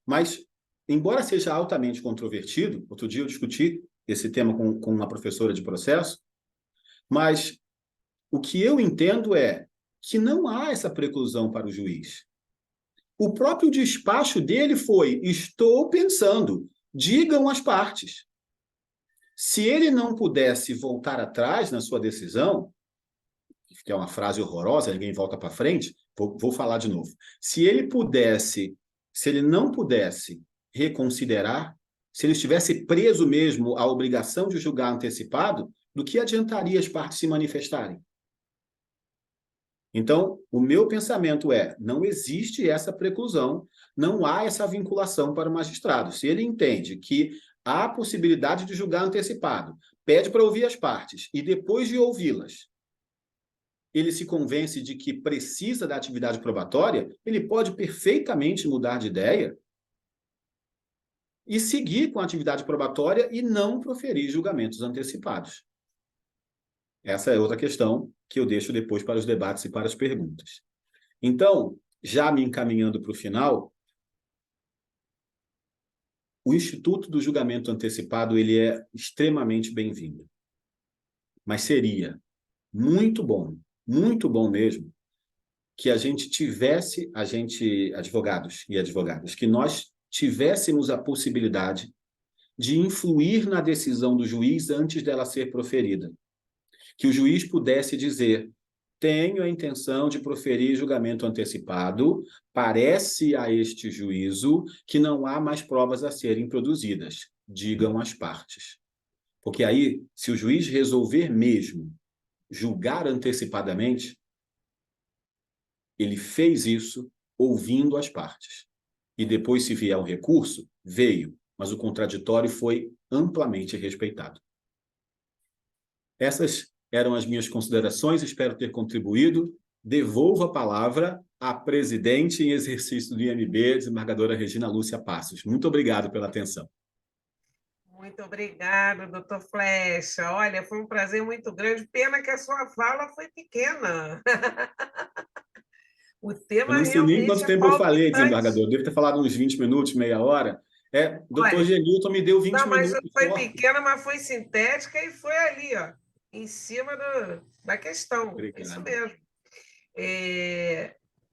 Mas, embora seja altamente controvertido, outro dia eu discuti esse tema com uma professora de processo, mas o que eu entendo é que não há essa preclusão para o juiz. O próprio despacho dele foi, estou pensando, digam as partes. Se ele não pudesse voltar atrás na sua decisão, que é uma frase horrorosa, ninguém volta para frente, vou falar de novo. Se ele não pudesse reconsiderar, se ele estivesse preso mesmo à obrigação de julgar antecipado, do que adiantaria as partes se manifestarem? Então, o meu pensamento é, não existe essa preclusão, não há essa vinculação para o magistrado. Se ele entende que há possibilidade de julgar antecipado, pede para ouvir as partes, e depois de ouvi-las, ele se convence de que precisa da atividade probatória, ele pode perfeitamente mudar de ideia e seguir com a atividade probatória e não proferir julgamentos antecipados. Essa é outra questão que eu deixo depois para os debates e para as perguntas. Então, já me encaminhando para o final, o Instituto do Julgamento Antecipado ele é extremamente bem-vindo. Mas seria muito bom mesmo, que a gente tivesse, advogados e advogadas, que nós tivéssemos a possibilidade de influir na decisão do juiz antes dela ser proferida. Que o juiz pudesse dizer, tenho a intenção de proferir julgamento antecipado, parece a este juízo que não há mais provas a serem produzidas. Digam as partes. Porque aí, se o juiz resolver mesmo julgar antecipadamente, ele fez isso ouvindo as partes. E depois, se vier um recurso, veio, mas o contraditório foi amplamente respeitado. Essas eram as minhas considerações, espero ter contribuído. Devolvo a palavra à presidente em exercício do IMB, desembargadora Regina Lúcia Passos. Muito obrigado pela atenção. Muito obrigada, doutor Flecha. Olha, foi um prazer muito grande. Pena que a sua fala foi pequena. O Eu tema não sei nem realmente quanto é tempo eu falei, palpitante. desembargador. Eu devo ter falado uns 20 minutos, meia hora. Doutor Olha, Genilton me deu 20 não, mas minutos foi forte. pequena, mas foi sintética e foi ali, ó, em cima da questão. É isso Obrigado. mesmo.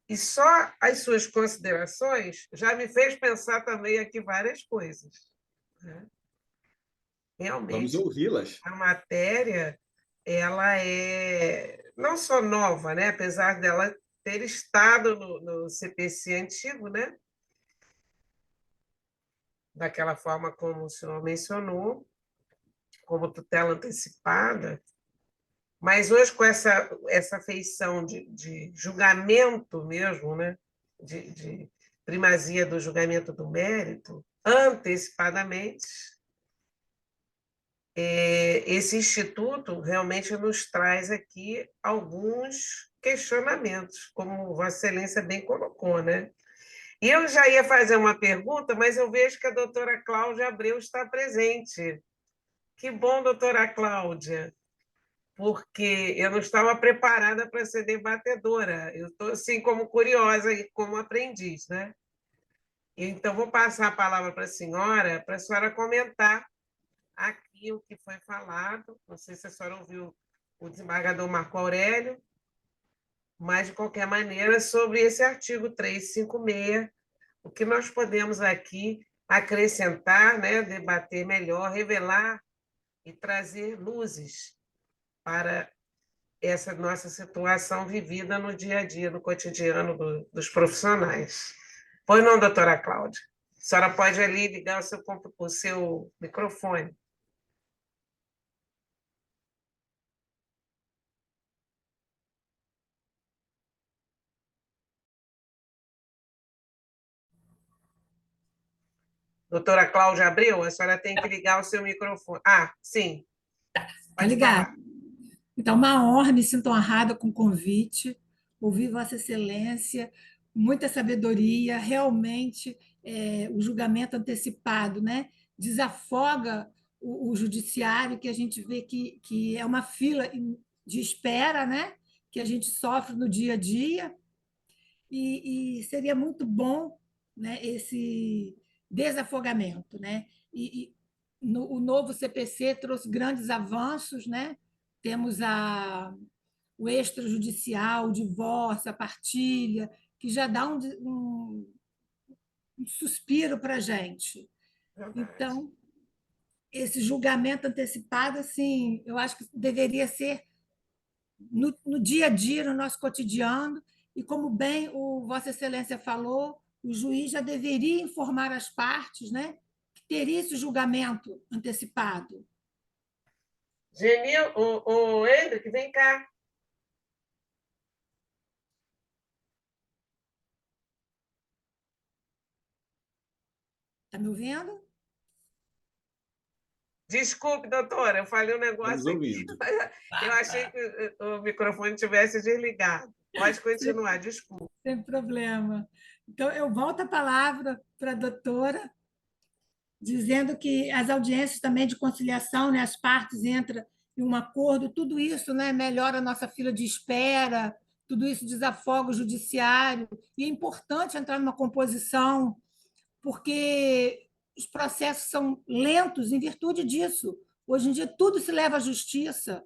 E só as suas considerações já me fez pensar também aqui várias coisas, né? Vamos Realmente, ouvi-las. a matéria ela é não só nova, né? Apesar dela ter estado no CPC antigo, né? Daquela forma como o senhor mencionou, como tutela antecipada, mas hoje com essa feição de julgamento mesmo, né? De primazia do julgamento do mérito, antecipadamente, esse instituto realmente nos traz aqui alguns questionamentos, como Vossa Excelência bem colocou, né? E eu já ia fazer uma pergunta, mas eu vejo que a doutora Cláudia Abreu está presente. Que bom, doutora Cláudia, porque eu não estava preparada para ser debatedora. Eu estou, assim, como curiosa e como aprendiz, né? Então, vou passar a palavra para a senhora comentar aqui o que foi falado. Não sei se a senhora ouviu o desembargador Marco Aurélio, mas, de qualquer maneira, sobre esse artigo 356, o que nós podemos aqui acrescentar, né, debater melhor, revelar e trazer luzes para essa nossa situação vivida no dia a dia, no cotidiano dos profissionais. Pois não, doutora Cláudia? A senhora pode ali ligar o seu microfone. Doutora Cláudia Abreu, a senhora tem que ligar o seu microfone. Ah, sim, Tá pode ligado? falar. Então, uma honra, me sinto honrada com o convite, ouvir Vossa Excelência, muita sabedoria, realmente o julgamento antecipado, né? Desafoga o judiciário, que a gente vê que é uma fila de espera, né? Que a gente sofre no dia a dia, e seria muito bom, né, esse desafogamento, né? O novo CPC trouxe grandes avanços, né? Temos o extrajudicial, o divórcio, a partilha, que já dá um suspiro para a gente. Verdade. Então, esse julgamento antecipado, assim, eu acho que deveria ser no dia a dia, no nosso cotidiano, e como bem o Vossa Excelência falou, o juiz já deveria informar as partes, né, que teria esse julgamento antecipado. Genil, o Hendrick, vem cá. Está me ouvindo? Desculpe, doutora, eu falei um Estamos negócio aqui. ouvindo. Eu achei que o microfone tivesse desligado. Pode continuar, desculpe. Sem problema. Então, eu volto a palavra para a doutora, dizendo que as audiências também de conciliação, né, as partes entram em um acordo, tudo isso, né, melhora a nossa fila de espera, tudo isso desafoga o judiciário, e é importante entrar numa composição, porque os processos são lentos em virtude disso. Hoje em dia, tudo se leva à justiça.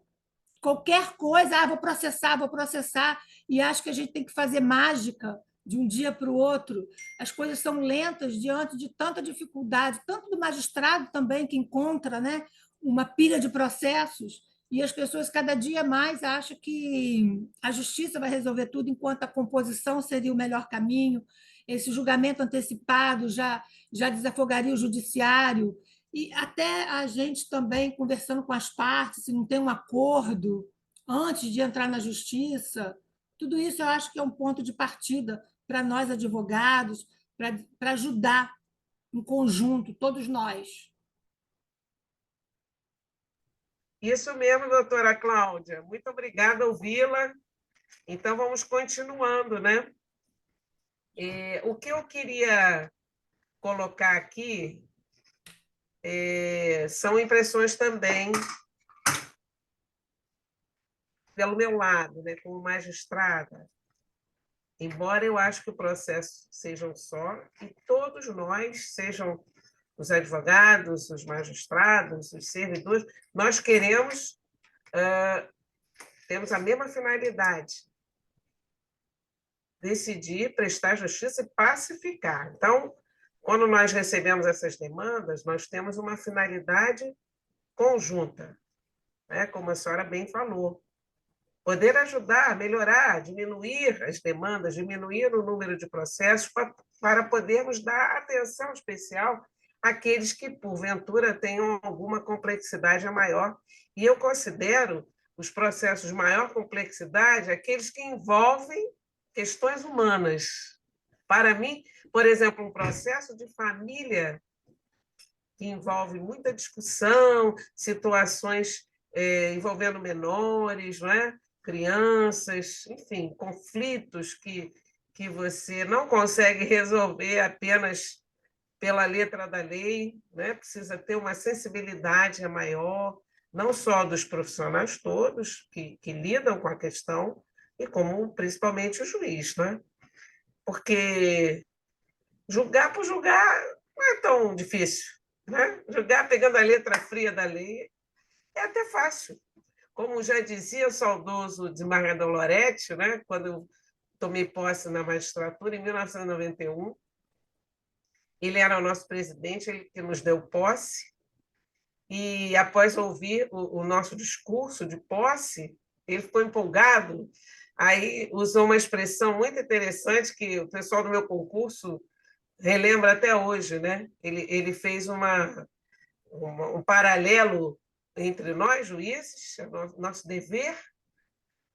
Qualquer coisa, vou processar, e acho que a gente tem que fazer mágica de um dia para o outro. As coisas são lentas diante de tanta dificuldade, tanto do magistrado também, que encontra, né, uma pilha de processos, e as pessoas cada dia mais acham que a justiça vai resolver tudo, enquanto a composição seria o melhor caminho. Esse julgamento antecipado já desafogaria o judiciário, e até a gente também conversando com as partes, se não tem um acordo antes de entrar na justiça, tudo isso eu acho que é um ponto de partida para nós advogados, para ajudar em conjunto, todos nós. Isso mesmo, doutora Cláudia. Muito obrigada, ouvi-la. Então, vamos continuando, né? O que eu queria colocar aqui são impressões também pelo meu lado, né, como magistrada. Embora eu acho que o processo seja um só, e todos nós, sejam os advogados, os magistrados, os servidores, nós queremos, temos a mesma finalidade, decidir, prestar justiça e pacificar. Então, quando nós recebemos essas demandas, nós temos uma finalidade conjunta, né? Como a senhora bem falou. Poder ajudar, melhorar, diminuir as demandas, diminuir o número de processos para podermos dar atenção especial àqueles que, porventura, tenham alguma complexidade maior. E eu considero os processos de maior complexidade aqueles que envolvem questões humanas. Para mim, por exemplo, um processo de família que envolve muita discussão, situações envolvendo menores, não é? Crianças, enfim, conflitos que você não consegue resolver apenas pela letra da lei, né? Precisa ter uma sensibilidade maior, não só dos profissionais todos que lidam com a questão, e como principalmente o juiz, né? Porque julgar por julgar não é tão difícil, né? Julgar pegando a letra fria da lei é até fácil. Como já dizia o saudoso desembargador Loretti, né, quando eu tomei posse na magistratura, em 1991, ele era o nosso presidente, ele que nos deu posse, e após ouvir o nosso discurso de posse, ele ficou empolgado, aí usou uma expressão muito interessante que o pessoal do meu concurso relembra até hoje, né? Ele fez um paralelo entre nós, juízes, nosso dever,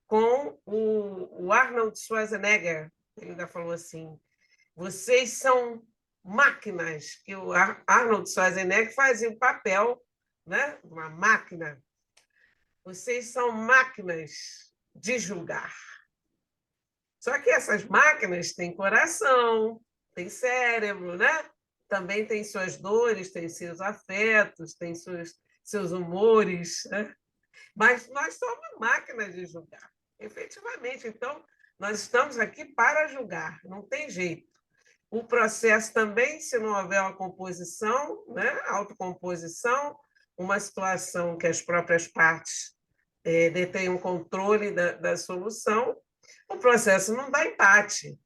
com o Arnold Schwarzenegger. Ele ainda falou assim, vocês são máquinas, que o Arnold Schwarzenegger fazia o papel, né, de uma máquina. Vocês são máquinas de julgar. Só que essas máquinas têm coração, têm cérebro, né? Também têm suas dores, têm seus afetos, têm seus humores, né? Mas nós somos máquinas de julgar, efetivamente. Então, nós estamos aqui para julgar, não tem jeito. O processo também, se não houver uma composição, né? Autocomposição, uma situação que as próprias partes detêm o controle da solução, o processo não dá empate,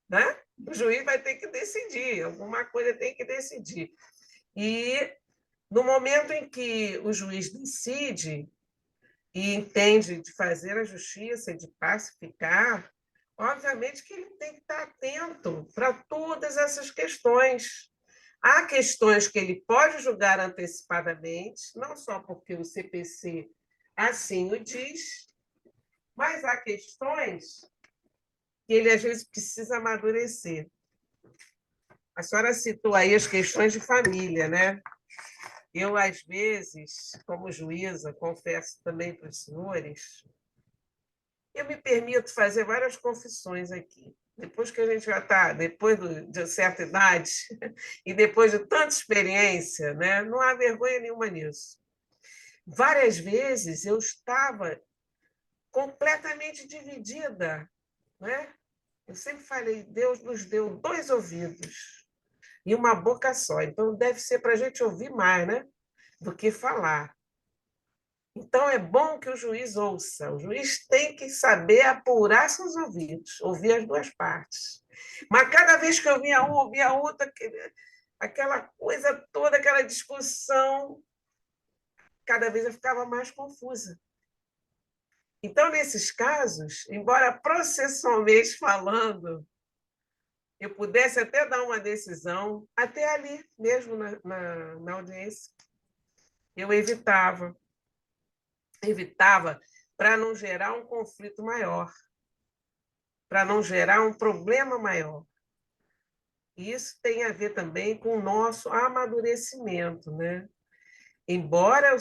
né? O juiz vai ter que decidir, alguma coisa tem que decidir. E, no momento em que o juiz decide e entende de fazer a justiça, de pacificar, obviamente que ele tem que estar atento para todas essas questões. Há questões que ele pode julgar antecipadamente, não só porque o CPC assim o diz, mas há questões que ele, às vezes, precisa amadurecer. A senhora citou aí as questões de família, né? Eu, às vezes, como juíza, confesso também para os senhores, eu me permito fazer várias confissões aqui. Depois que a gente já está, depois de certa idade, e depois de tanta experiência, né? Não há vergonha nenhuma nisso. Várias vezes eu estava completamente dividida, né? Eu sempre falei, Deus nos deu 2 ouvidos e uma boca só. Então, deve ser para a gente ouvir mais, né? Do que falar. Então, é bom que o juiz ouça. O juiz tem que saber apurar seus ouvidos, ouvir as 2 partes. Mas cada vez que eu via um, ouvia outra, aquela coisa toda, aquela discussão, cada vez eu ficava mais confusa. Então, nesses casos, embora processualmente falando, eu pudesse até dar uma decisão, até ali mesmo na audiência, eu evitava para não gerar um conflito maior, para não gerar um problema maior. E isso tem a ver também com o nosso amadurecimento, né? Embora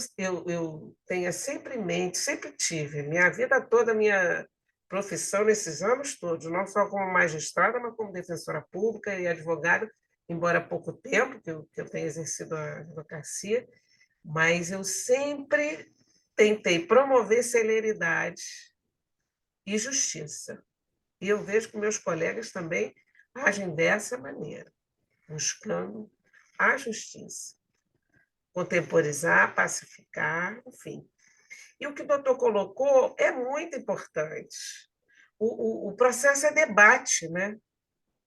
eu tenha sempre em mente, sempre tive, minha vida toda, minha profissão nesses anos todos, não só como magistrada, mas como defensora pública e advogada, embora há pouco tempo que eu tenha exercido a advocacia, mas eu sempre tentei promover celeridade e justiça. E eu vejo que meus colegas também agem dessa maneira, buscando a justiça, contemporizar, pacificar, enfim. E o que o doutor colocou é muito importante. O processo é debate, né?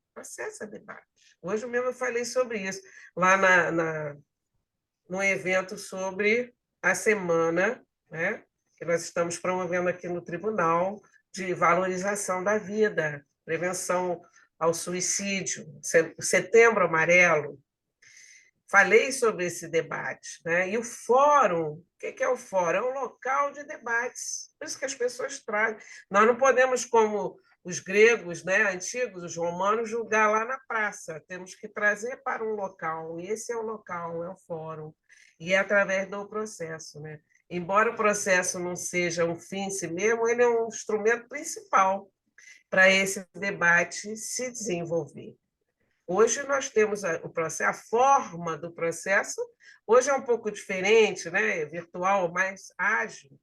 O processo é debate. Hoje mesmo eu falei sobre isso, lá no evento sobre a semana, né, que nós estamos promovendo aqui no tribunal, de valorização da vida, prevenção ao suicídio, Setembro Amarelo. Falei sobre esse debate, né? E o fórum, o que é o fórum? É um local de debates, por isso que as pessoas trazem. Nós não podemos, como os gregos, né, antigos, os romanos, julgar lá na praça, temos que trazer para um local, e esse é o local, é o fórum, e é através do processo, né? Embora o processo não seja um fim em si mesmo, ele é um instrumento principal para esse debate se desenvolver. Hoje nós temos o processo, a forma do processo, hoje é um pouco diferente, né? Virtual, mais ágil,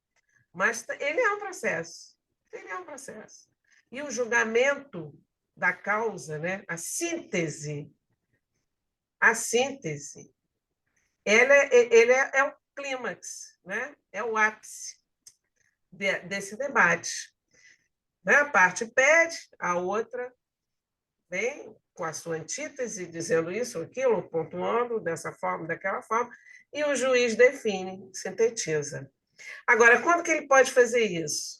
mas ele é um processo. Ele é um processo. E o julgamento da causa, né? A síntese, ele é o clímax, né? É o ápice desse debate. Né? A parte pede, a outra vem com a sua antítese, dizendo isso ou aquilo, pontuando dessa forma, daquela forma, e o juiz define, sintetiza. Agora, quando que ele pode fazer isso?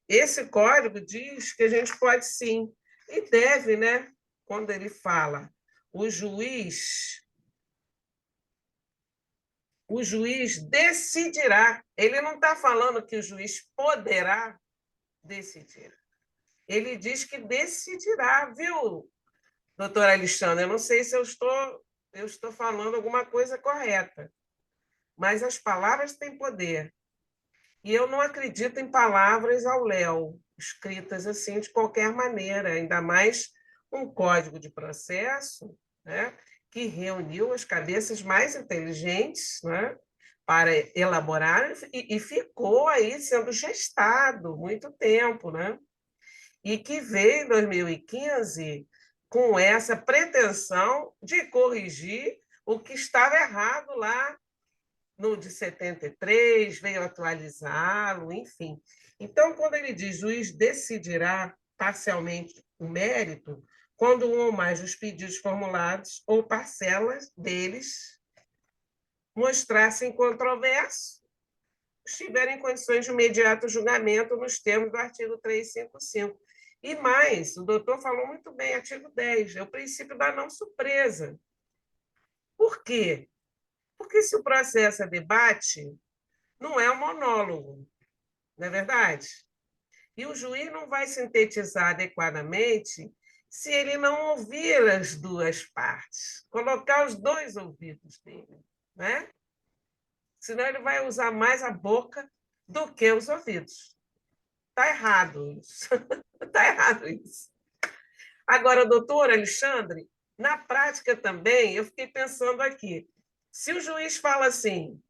Esse código diz que a gente pode sim, e deve, né? Quando ele fala, o juiz decidirá. Ele não está falando que o juiz poderá decidir. Ele diz que decidirá, viu, doutor Alexandre? Eu não sei se eu estou falando alguma coisa correta, mas as palavras têm poder. E eu não acredito em palavras ao léu, escritas assim de qualquer maneira, ainda mais um código de processo, né, que reuniu as cabeças mais inteligentes, né, para elaborar e ficou aí sendo gestado muito tempo, né? E que veio em 2015 com essa pretensão de corrigir o que estava errado lá no de 73, veio atualizá-lo, enfim. Então, quando ele diz juiz decidirá parcialmente o mérito, quando um ou mais dos pedidos formulados ou parcelas deles mostrassem controverso, estiverem em condições de imediato julgamento nos termos do artigo 355. E mais, o doutor falou muito bem, artigo 10, é o princípio da não surpresa. Por quê? Porque se o processo é debate, não é um monólogo, não é verdade? E o juiz não vai sintetizar adequadamente se ele não ouvir as duas partes, colocar os dois ouvidos dele, né? Senão ele vai usar mais a boca do que os ouvidos. Está errado isso. Está errado isso. Agora, doutor Alexandre, na prática também, eu fiquei pensando aqui, se o juiz fala assim,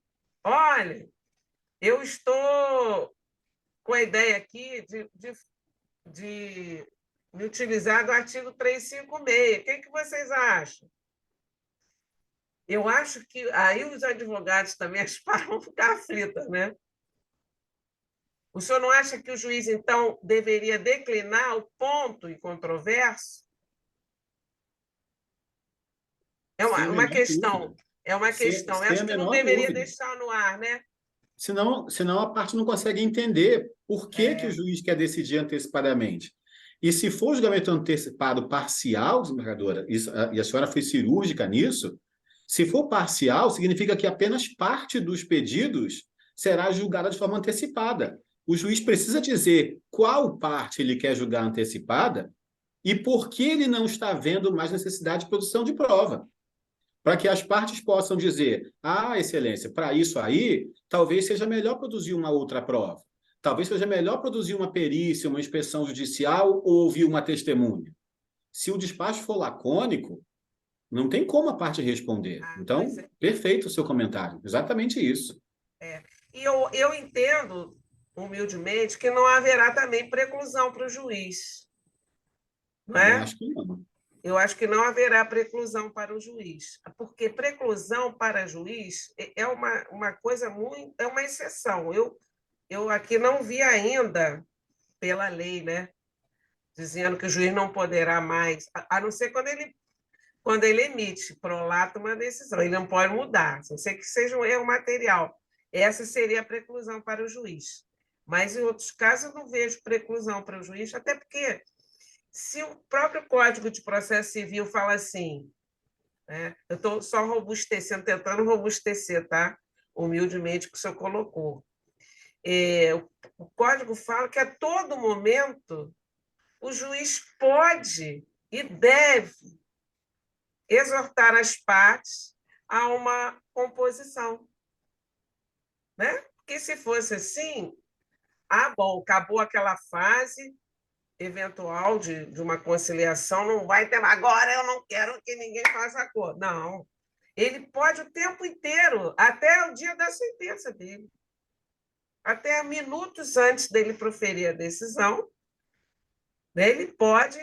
olha, eu estou com a ideia aqui de me utilizar do artigo 356, o que vocês acham? Eu acho que aí os advogados também, as partes vão ficar aflitas, né? O senhor não acha que o juiz, então, deveria declinar o ponto incontroverso? É uma questão. É uma questão. Eu acho que não deveria deixar no ar, né? Senão a parte não consegue entender por que o juiz quer decidir antecipadamente. E se for julgamento antecipado parcial, desembargadora, e a senhora foi cirúrgica nisso, se for parcial, significa que apenas parte dos pedidos será julgada de forma antecipada. O juiz precisa dizer qual parte ele quer julgar antecipada e por que ele não está vendo mais necessidade de produção de prova. Para que as partes possam dizer, excelência, para isso aí, talvez seja melhor produzir uma outra prova. Talvez seja melhor produzir uma perícia, uma inspeção judicial ou ouvir uma testemunha. Se o despacho for lacônico, Não tem como a parte responder. Então, Pois é. perfeito o seu comentário. Exatamente isso. E eu entendo, humildemente, que não haverá também preclusão para o juiz, não Também é? acho que não. Eu acho que não haverá preclusão para o juiz, porque preclusão para juiz é uma coisa muito, é uma exceção. Eu aqui não vi ainda, pela lei, né, dizendo que o juiz não poderá mais, a não ser quando ele emite, prolata uma decisão, ele não pode mudar, a não ser que seja um erro material. Essa seria a preclusão para o juiz. Mas, em outros casos, eu não vejo preclusão para o juiz, até porque, se o próprio Código de Processo Civil fala assim, né, eu estou só robustecendo, tentando robustecer, tá? Humildemente, que o senhor colocou. O Código fala que, a todo momento, o juiz pode e deve exortar as partes a uma composição, né? Porque se fosse assim, bom, acabou aquela fase eventual de uma conciliação, não vai ter, agora eu não quero que ninguém faça acordo. Não, ele pode o tempo inteiro, até o dia da sentença dele, até minutos antes dele proferir a decisão, né, ele pode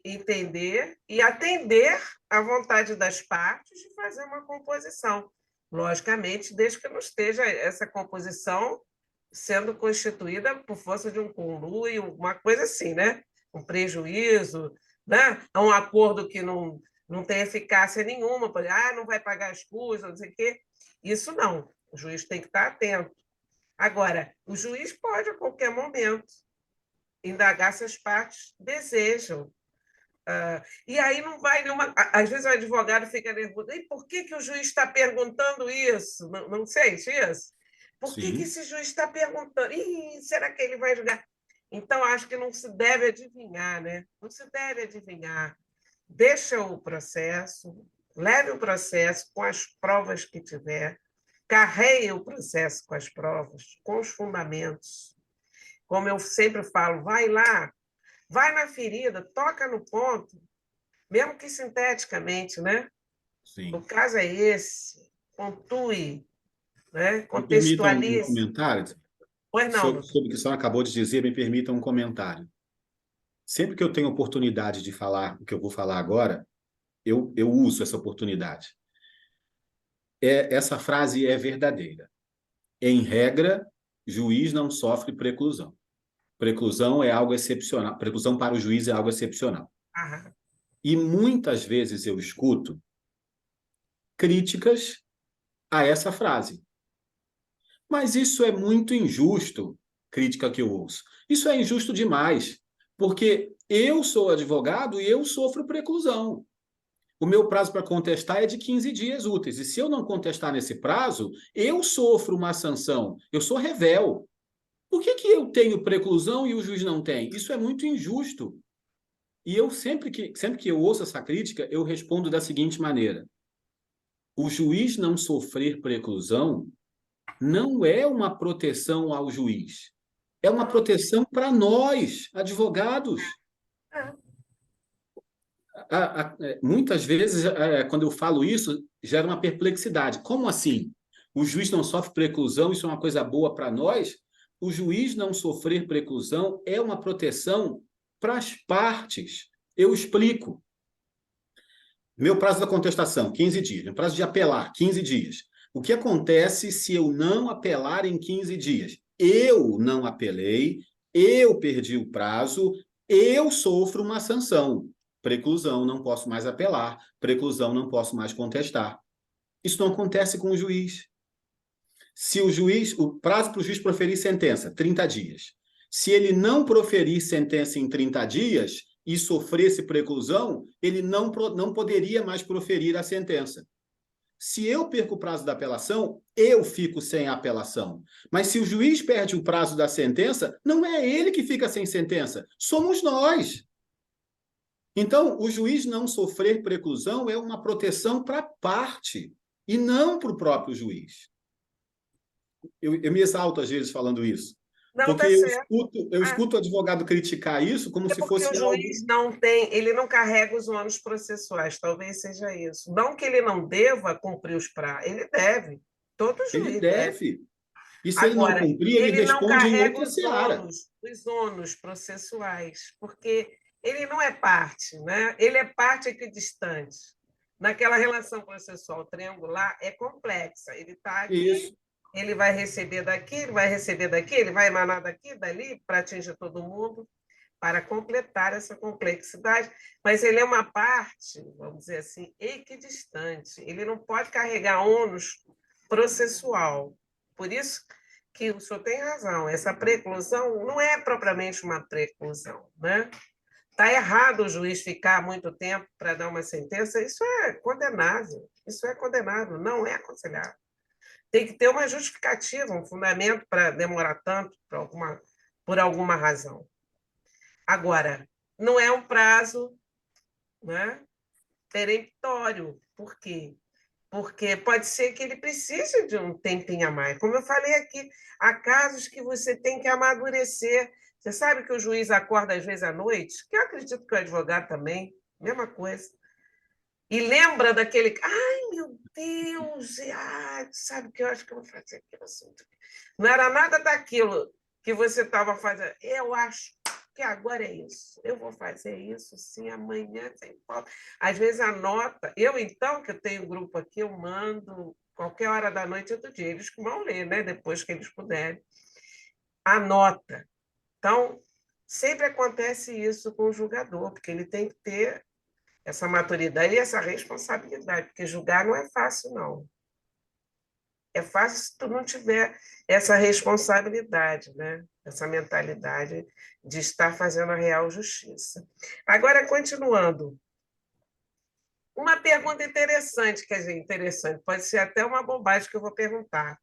entender e atender à vontade das partes de fazer uma composição. Logicamente, desde que não esteja essa composição sendo constituída por força de um conluio, uma coisa assim, né? Um prejuízo, né? Um acordo que não tem eficácia nenhuma, não vai pagar as custas, não sei o quê. Isso não, o juiz tem que estar atento. Agora, o juiz pode, a qualquer momento, indagar se as partes desejam. E aí não vai nenhuma. Às vezes o advogado fica nervoso. E por que o juiz está perguntando isso? Não sente isso? Por que esse juiz está perguntando? Será que ele vai julgar? Então, acho que não se deve adivinhar, né? Não se deve adivinhar. Deixa o processo, leve o processo com as provas que tiver, carreie o processo com as provas, com os fundamentos. Como eu sempre falo, vai lá, vai na ferida, toca no ponto, mesmo que sinteticamente, né? Sim. O caso é esse, pontue, né? Me permita um Contextualize. comentário Pois não, sobre o que a senhora acabou de dizer, me permita um comentário. Sempre que eu tenho oportunidade de falar o que eu vou falar agora, eu uso essa oportunidade. Essa frase é verdadeira. Em regra, juiz não sofre preclusão. Preclusão é algo excepcional. Preclusão para o juiz é algo excepcional. Aham. E muitas vezes eu escuto críticas a essa frase. Mas isso é muito injusto, crítica que eu ouço. Isso é injusto demais, porque eu sou advogado e eu sofro preclusão. O meu prazo para contestar é de 15 dias úteis. E se eu não contestar nesse prazo, eu sofro uma sanção. Eu sou revel. Por que eu tenho preclusão e o juiz não tem? Isso é muito injusto. E eu sempre que eu ouço essa crítica, eu respondo da seguinte maneira: o juiz não sofrer preclusão não é uma proteção ao juiz, é uma proteção para nós, advogados. Muitas vezes, quando eu falo isso, gera uma perplexidade. Como assim? O juiz não sofre preclusão, isso é uma coisa boa para nós? O juiz não sofrer preclusão é uma proteção para as partes. Eu explico. Meu prazo da contestação, 15 dias. Meu prazo de apelar, 15 dias. O que acontece se eu não apelar em 15 dias? Eu não apelei, eu perdi o prazo, eu sofro uma sanção. Preclusão, não posso mais apelar. Preclusão, não posso mais contestar. Isso não acontece com o juiz. Se o prazo para o juiz proferir sentença, 30 dias. Se ele não proferir sentença em 30 dias e sofresse preclusão, ele não poderia mais proferir a sentença. Se eu perco o prazo da apelação, eu fico sem a apelação. Mas se o juiz perde o prazo da sentença, não é ele que fica sem sentença, somos nós. Então, o juiz não sofrer preclusão é uma proteção para a parte e não para o próprio juiz. Eu me exalto às vezes falando isso, Não, Porque tá certo. eu escuto o advogado criticar isso como se Porque o fosse algo... juiz não tem, ele não carrega os ônus processuais, talvez seja isso. Não que ele não deva cumprir os prazos, ele deve, todo Ele juiz deve. deve. E se ele não Agora, cumprir, ele ele não responde em carrega outra seara. os ônus processuais, porque ele não é parte, né? Ele é parte equidistante. Naquela relação processual triangular é complexa. Ele está aqui, Isso. ele vai receber daqui, ele vai receber daqui, ele vai emanar daqui, dali, para atingir todo mundo, para completar essa complexidade. Mas ele é uma parte, vamos dizer assim, equidistante. Ele não pode carregar ônus processual. Por isso que o senhor tem razão, essa preclusão não é propriamente uma preclusão, né? Está errado o juiz ficar muito tempo para dar uma sentença, isso é condenável, não é aconselhável. Tem que ter uma justificativa, um fundamento para demorar tanto por alguma razão. Agora, não é um prazo, né, peremptório. Por quê? Porque pode ser que ele precise de um tempinho a mais. Como eu falei aqui, há casos que você tem que amadurecer. Você sabe que o juiz acorda às vezes à noite, que eu acredito que o advogado também, mesma coisa. E lembra daquele... Ai, meu Deus! Sabe o que eu acho que eu vou fazer aquele assunto? Não era nada daquilo que você estava fazendo. Eu acho que agora é isso. Eu vou fazer isso, sim, amanhã sem falta. Às vezes anota. Eu, então, que eu tenho um grupo aqui, eu mando qualquer hora da noite ou do dia. Eles que vão ler, né? Depois que eles puderem. Anota. Então, sempre acontece isso com o julgador, porque ele tem que ter essa maturidade e essa responsabilidade, porque julgar não é fácil, não. É fácil se tu não tiver essa responsabilidade, né? Essa mentalidade de estar fazendo a real justiça. Agora, continuando. Uma pergunta interessante, quer dizer, interessante, pode ser até uma bobagem que eu vou perguntar.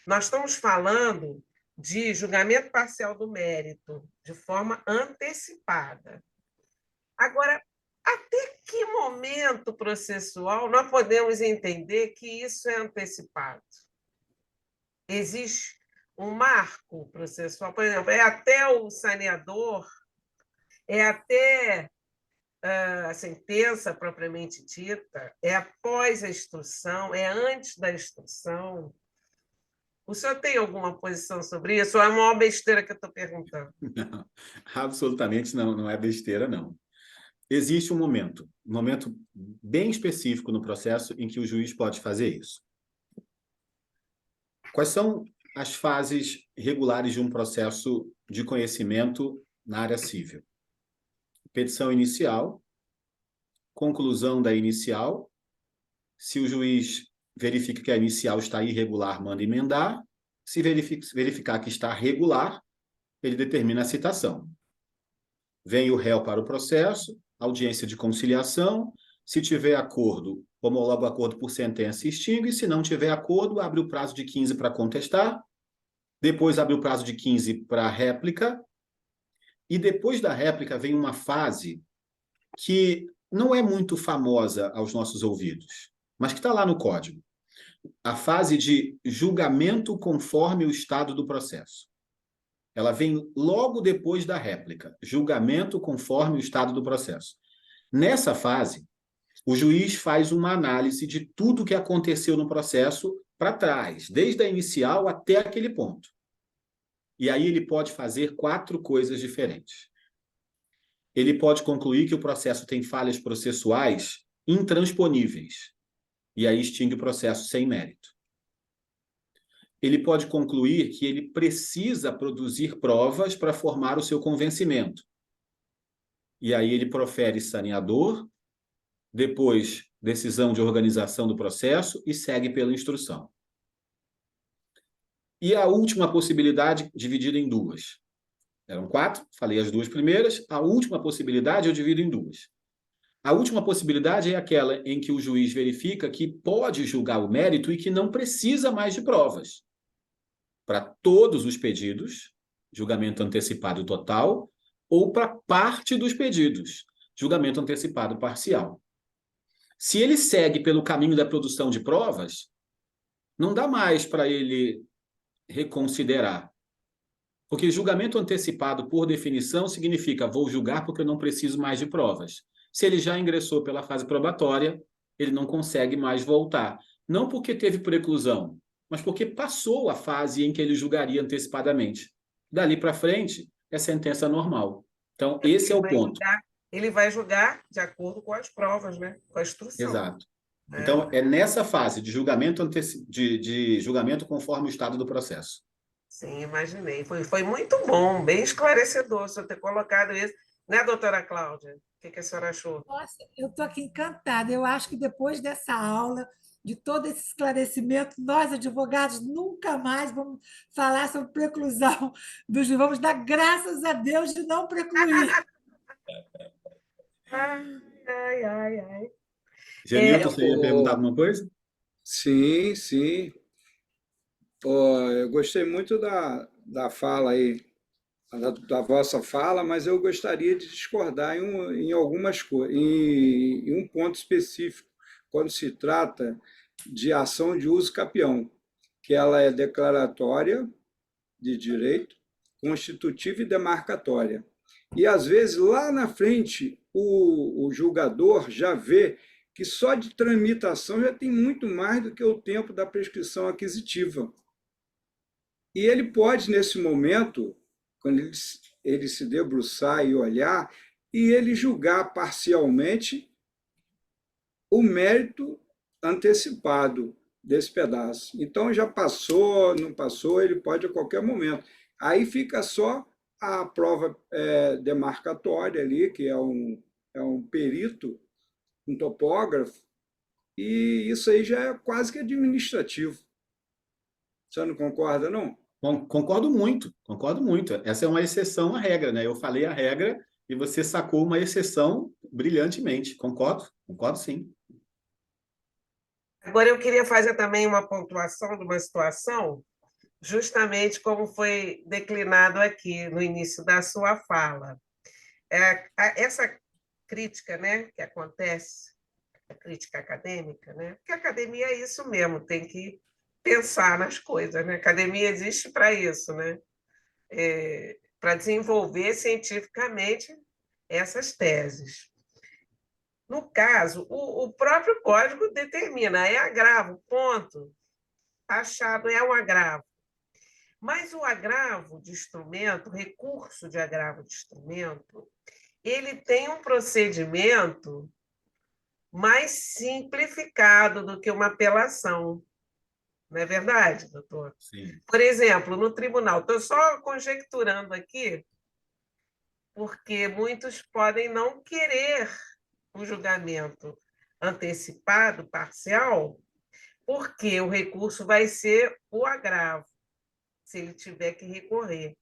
Nós estamos falando de julgamento parcial do mérito de forma antecipada. Agora, até que momento processual nós podemos entender que isso é antecipado? Existe um marco processual, por exemplo, é até o saneador, é até a sentença propriamente dita, é após a instrução, é antes da instrução. O senhor tem alguma posição sobre isso? Ou é uma besteira que eu estou perguntando? Não, absolutamente não, não é besteira, não. Existe um momento bem específico no processo em que o juiz pode fazer isso. Quais são as fases regulares de um processo de conhecimento na área civil? Petição inicial, conclusão da inicial. Se o juiz verifica que a inicial está irregular, manda emendar. Se verificar que está regular, ele determina a citação. Vem o réu para o processo, audiência de conciliação. Se tiver acordo, homologa o acordo por sentença e extingue. Se não tiver acordo, abre o prazo de 15 para contestar. Depois abre o prazo de 15 para réplica. E depois da réplica vem uma fase que não é muito famosa aos nossos ouvidos, mas que está lá no código. A fase de julgamento conforme o estado do processo. Ela vem logo depois da réplica. Julgamento conforme o estado do processo. Nessa fase, o juiz faz uma análise de tudo o que aconteceu no processo para trás, desde a inicial até aquele ponto. E aí ele pode fazer 4 coisas diferentes. Ele pode concluir que o processo tem falhas processuais intransponíveis, e aí extingue o processo sem mérito. Ele pode concluir que ele precisa produzir provas para formar o seu convencimento. E aí ele profere saneador, depois decisão de organização do processo e segue pela instrução. E a última possibilidade, dividida em 2. Eram 4, falei as 2 primeiras. A última possibilidade eu divido em 2. A última possibilidade é aquela em que o juiz verifica que pode julgar o mérito e que não precisa mais de provas. Para todos os pedidos, julgamento antecipado total, ou para parte dos pedidos, julgamento antecipado parcial. Se ele segue pelo caminho da produção de provas, não dá mais para ele reconsiderar. Porque julgamento antecipado, por definição, significa vou julgar porque eu não preciso mais de provas. Se ele já ingressou pela fase probatória, ele não consegue mais voltar. Não porque teve preclusão, mas porque passou a fase em que ele julgaria antecipadamente. Dali para frente, é sentença normal. Então, esse é o ponto. Ele vai julgar de acordo com as provas, né? Com a instrução. Exato. Então, é nessa fase de julgamento, de julgamento conforme o estado do processo. Sim, imaginei. Foi muito bom, bem esclarecedor o senhor ter colocado isso. Né, doutora Cláudia? O que a senhora achou? Nossa, eu estou aqui encantada. Eu acho que depois dessa aula, de todo esse esclarecimento, nós, advogados, nunca mais vamos falar sobre preclusão dos juízes. Vamos dar graças a Deus de não precluir. Ai. Genilton, você ia perguntar alguma coisa? Sim, sim. Eu gostei muito da fala aí, da vossa fala, mas eu gostaria de discordar em algumas coisas, em um ponto específico, quando se trata de ação de uso capião, que ela é declaratória de direito, constitutiva e demarcatória. E, às vezes, lá na frente, o julgador já vê que só de tramitação já tem muito mais do que o tempo da prescrição aquisitiva. E ele pode, nesse momento, quando ele se debruçar e olhar, e ele julgar parcialmente o mérito antecipado desse pedaço. Então, já passou, não passou, ele pode a qualquer momento. Aí fica só a prova demarcatória ali, que é um perito, um topógrafo, e isso aí já é quase que administrativo. Você não concorda, não? Bom, concordo muito, concordo muito. Essa é uma exceção à regra, né? Eu falei a regra e você sacou uma exceção brilhantemente. Concordo sim. Agora, eu queria fazer também uma pontuação de uma situação, justamente como foi declinado aqui no início da sua fala. Essa crítica, né, que acontece, a crítica acadêmica, né? Porque a academia é isso mesmo, tem que pensar nas coisas, né? A academia existe para isso, né? Para desenvolver cientificamente essas teses. No caso, o próprio código determina, é agravo, ponto. Achado é um agravo. Mas o agravo de instrumento, o recurso de agravo de instrumento, ele tem um procedimento mais simplificado do que uma apelação. Não é verdade, doutor? Sim. Por exemplo, no tribunal, estou só conjecturando aqui, porque muitos podem não querer um julgamento antecipado, parcial, porque o recurso vai ser o agravo, se ele tiver que recorrer.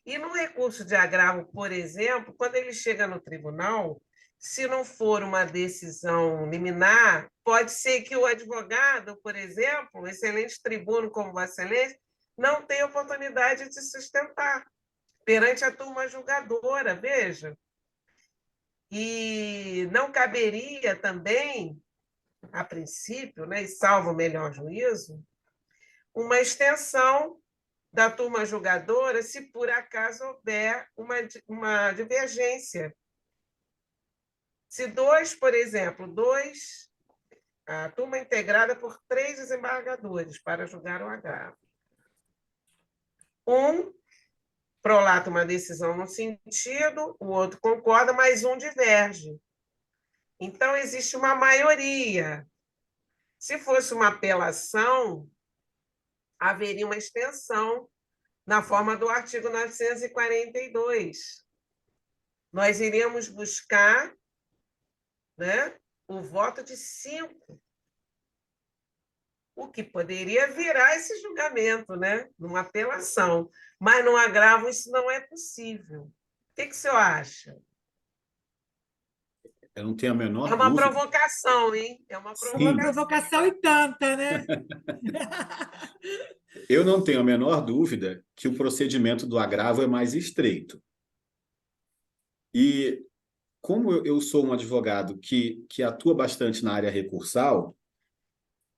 E no recurso de agravo, por exemplo, quando ele chega no tribunal, se não for uma decisão liminar, pode ser que o advogado, por exemplo, um excelente tribuno como Vossa Excelência, não tenha oportunidade de sustentar perante a turma julgadora, veja. E não caberia também, a princípio, né, e salvo o melhor juízo, uma extensão da turma julgadora se por acaso houver uma divergência. Se por exemplo, a turma integrada por 3 desembargadores para julgar um agravo. Um prolata uma decisão num sentido, o outro concorda, mas um diverge. Então, existe uma maioria. Se fosse uma apelação, haveria uma extensão na forma do artigo 942. Nós iríamos buscar, né, o voto de 5, o que poderia virar esse julgamento, né, numa apelação. Mas no agravo isso não é possível. O que o senhor acha? Eu não tenho a menor É uma dúvida. provocação, hein? É uma Uma provocação e tanta, né? Eu não tenho a menor dúvida que o procedimento do agravo é mais estreito. E como eu sou um advogado que atua bastante na área recursal,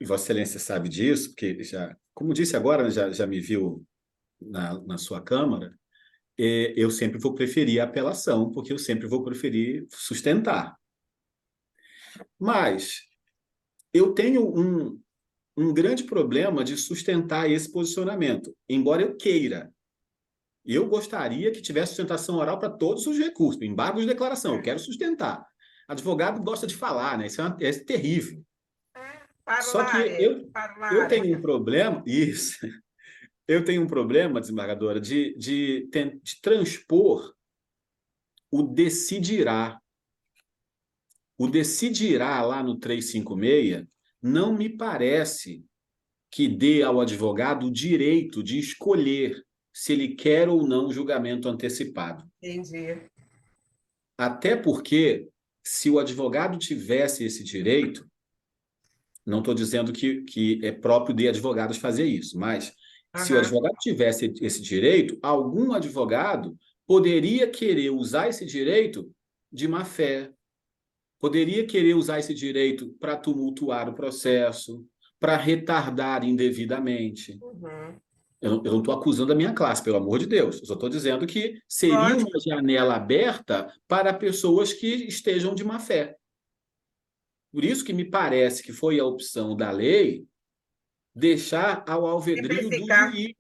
e Vossa Excelência sabe disso, porque já, como disse agora, já me viu na sua Câmara, eu sempre vou preferir a apelação, porque eu sempre vou preferir sustentar. Mas eu tenho um grande problema de sustentar esse posicionamento, embora eu queira. Eu gostaria que tivesse sustentação oral para todos os recursos, embargo de declaração, eu quero sustentar. Advogado gosta de falar, né? Isso é terrível. Só que eu tenho um problema, isso, eu tenho um problema, desembargadora, de transpor o decidirá. O decidirá lá no 356 não me parece que dê ao advogado o direito de escolher se ele quer ou não julgamento antecipado. Entendi. Até porque, se o advogado tivesse esse direito, não estou dizendo que é próprio de advogados fazer isso, mas se o advogado tivesse esse direito, algum advogado poderia querer usar esse direito de má fé, poderia querer usar esse direito para tumultuar o processo, para retardar indevidamente. Eu não estou acusando a minha classe, pelo amor de Deus. Eu só estou dizendo que seria uma janela aberta para pessoas que estejam de má fé. Por isso que me parece que foi a opção da lei deixar ao alvedrio do juiz.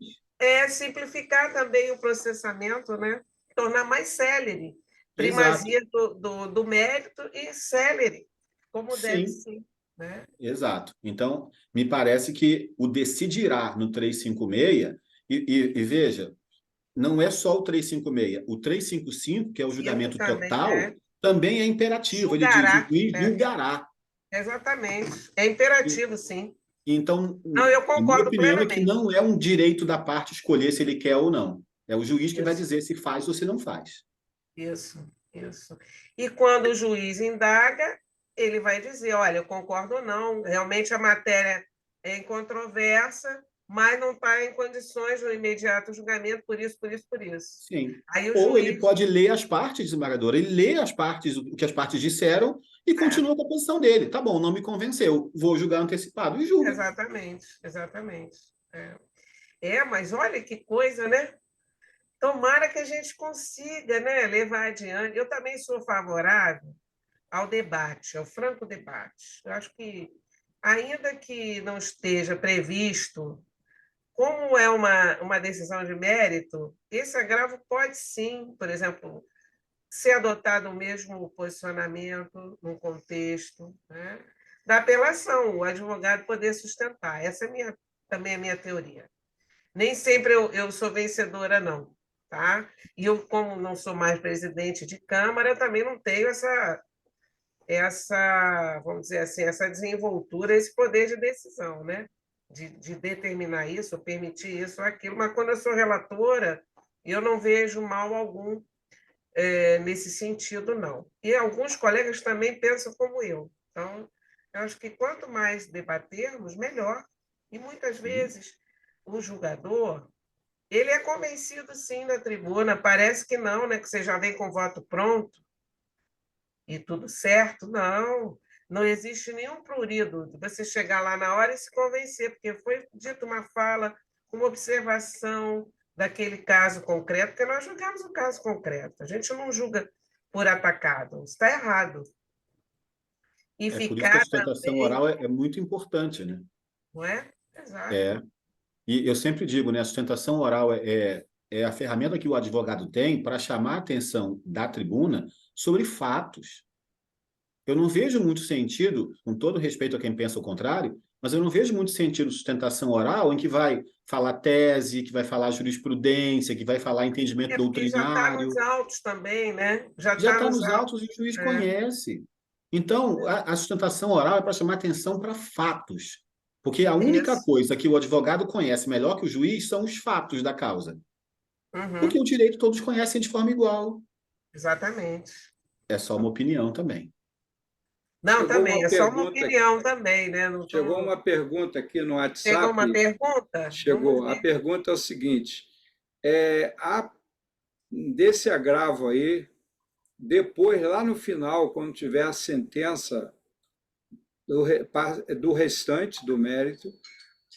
Simplificar também o processamento, né? Tornar mais célere. Primazia do mérito e célere, como deve ser. Né? Exato. Então, me parece que o decidirá no 356, e veja, não é só o 356, o 355, que é o julgamento total, também é imperativo. Julgará, ele diz, o juiz julgará. Exatamente. É imperativo, sim. Então, não, eu concordo, a minha opinião plenamente. É que não é um direito da parte escolher se ele quer ou não. É o juiz que vai dizer se faz ou se não faz. Isso. E quando o juiz indaga, ele vai dizer, olha, eu concordo ou não, realmente a matéria é incontroversa, mas não está em condições do imediato julgamento, por isso. Sim. Aí ou juiz... ele pode ler as partes, desembargador, ele lê as partes, o que as partes disseram e continua com a posição dele. Tá bom, não me convenceu, vou julgar antecipado e julga. Exatamente. Mas olha que coisa, né? Tomara que a gente consiga, né, levar adiante. Eu também sou favorável ao debate, ao franco debate. Eu acho que, ainda que não esteja previsto, como é uma decisão de mérito, esse agravo pode sim, por exemplo, ser adotado o mesmo posicionamento num contexto, né, da apelação, o advogado poder sustentar. Essa é também a minha teoria. Nem sempre eu sou vencedora, não. Tá? E eu, como não sou mais presidente de Câmara, também não tenho vamos dizer assim, essa desenvoltura, esse poder de decisão, né? De determinar isso, ou permitir isso ou aquilo. Mas quando eu sou relatora, eu não vejo mal algum nesse sentido, não. E alguns colegas também pensam como eu. Então, eu acho que quanto mais debatermos, melhor. E muitas vezes o julgador ele é convencido, sim, na tribuna. Parece que não, né? Que você já vem com o voto pronto e tudo certo. Não existe nenhum prurido de você chegar lá na hora e se convencer, porque foi dita uma fala, uma observação daquele caso concreto, porque nós julgamos o caso concreto. A gente não julga por atacado. Isso está errado. E por isso que a sustentação oral é muito importante, né? Não é? Exato. E eu sempre digo, né, a sustentação oral é a ferramenta que o advogado tem para chamar a atenção da tribuna sobre fatos. Eu não vejo muito sentido, com todo respeito a quem pensa o contrário, mas eu não vejo muito sentido sustentação oral em que vai falar tese, que vai falar jurisprudência, que vai falar entendimento doutrinário. Já está nos autos também, né? Já está nos autos e o juiz conhece. Então, a sustentação oral é para chamar atenção para fatos. Porque a única coisa que o advogado conhece melhor que o juiz são os fatos da causa. Porque o direito todos conhecem de forma igual. Exatamente. É só uma opinião também. Não, também, é só uma opinião também, né? Chegou uma pergunta aqui no WhatsApp. Chegou uma pergunta? Chegou. A pergunta é o seguinte: desse agravo aí, depois, lá no final, quando tiver a sentença do restante do mérito,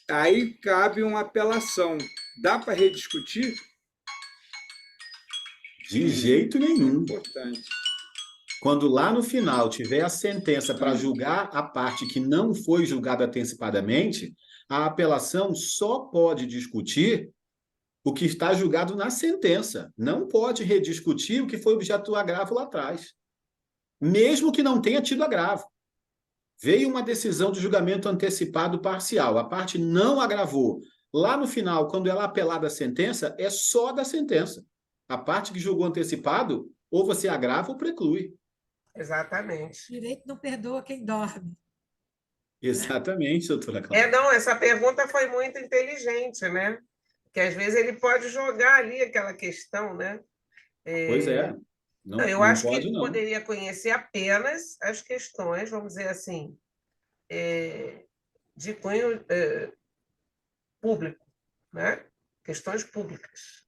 aí cabe uma apelação. Dá para rediscutir? De jeito nenhum. Importante. Quando lá no final tiver a sentença para julgar a parte que não foi julgada antecipadamente, a apelação só pode discutir o que está julgado na sentença. Não pode rediscutir o que foi objeto do agravo lá atrás, mesmo que não tenha tido agravo. Veio uma decisão de julgamento antecipado parcial, a parte não agravou. Lá no final, quando ela apelar da sentença, é só da sentença. A parte que julgou antecipado, ou você agrava ou preclui. Exatamente. Direito não perdoa quem dorme. Exatamente, doutora Cláudia. Não, essa pergunta foi muito inteligente, né? Que às vezes ele pode jogar ali aquela questão, né? Pois é. Não, Eu não acho que pode, ele não. poderia conhecer apenas as questões, vamos dizer assim, de cunho público, né? Questões públicas,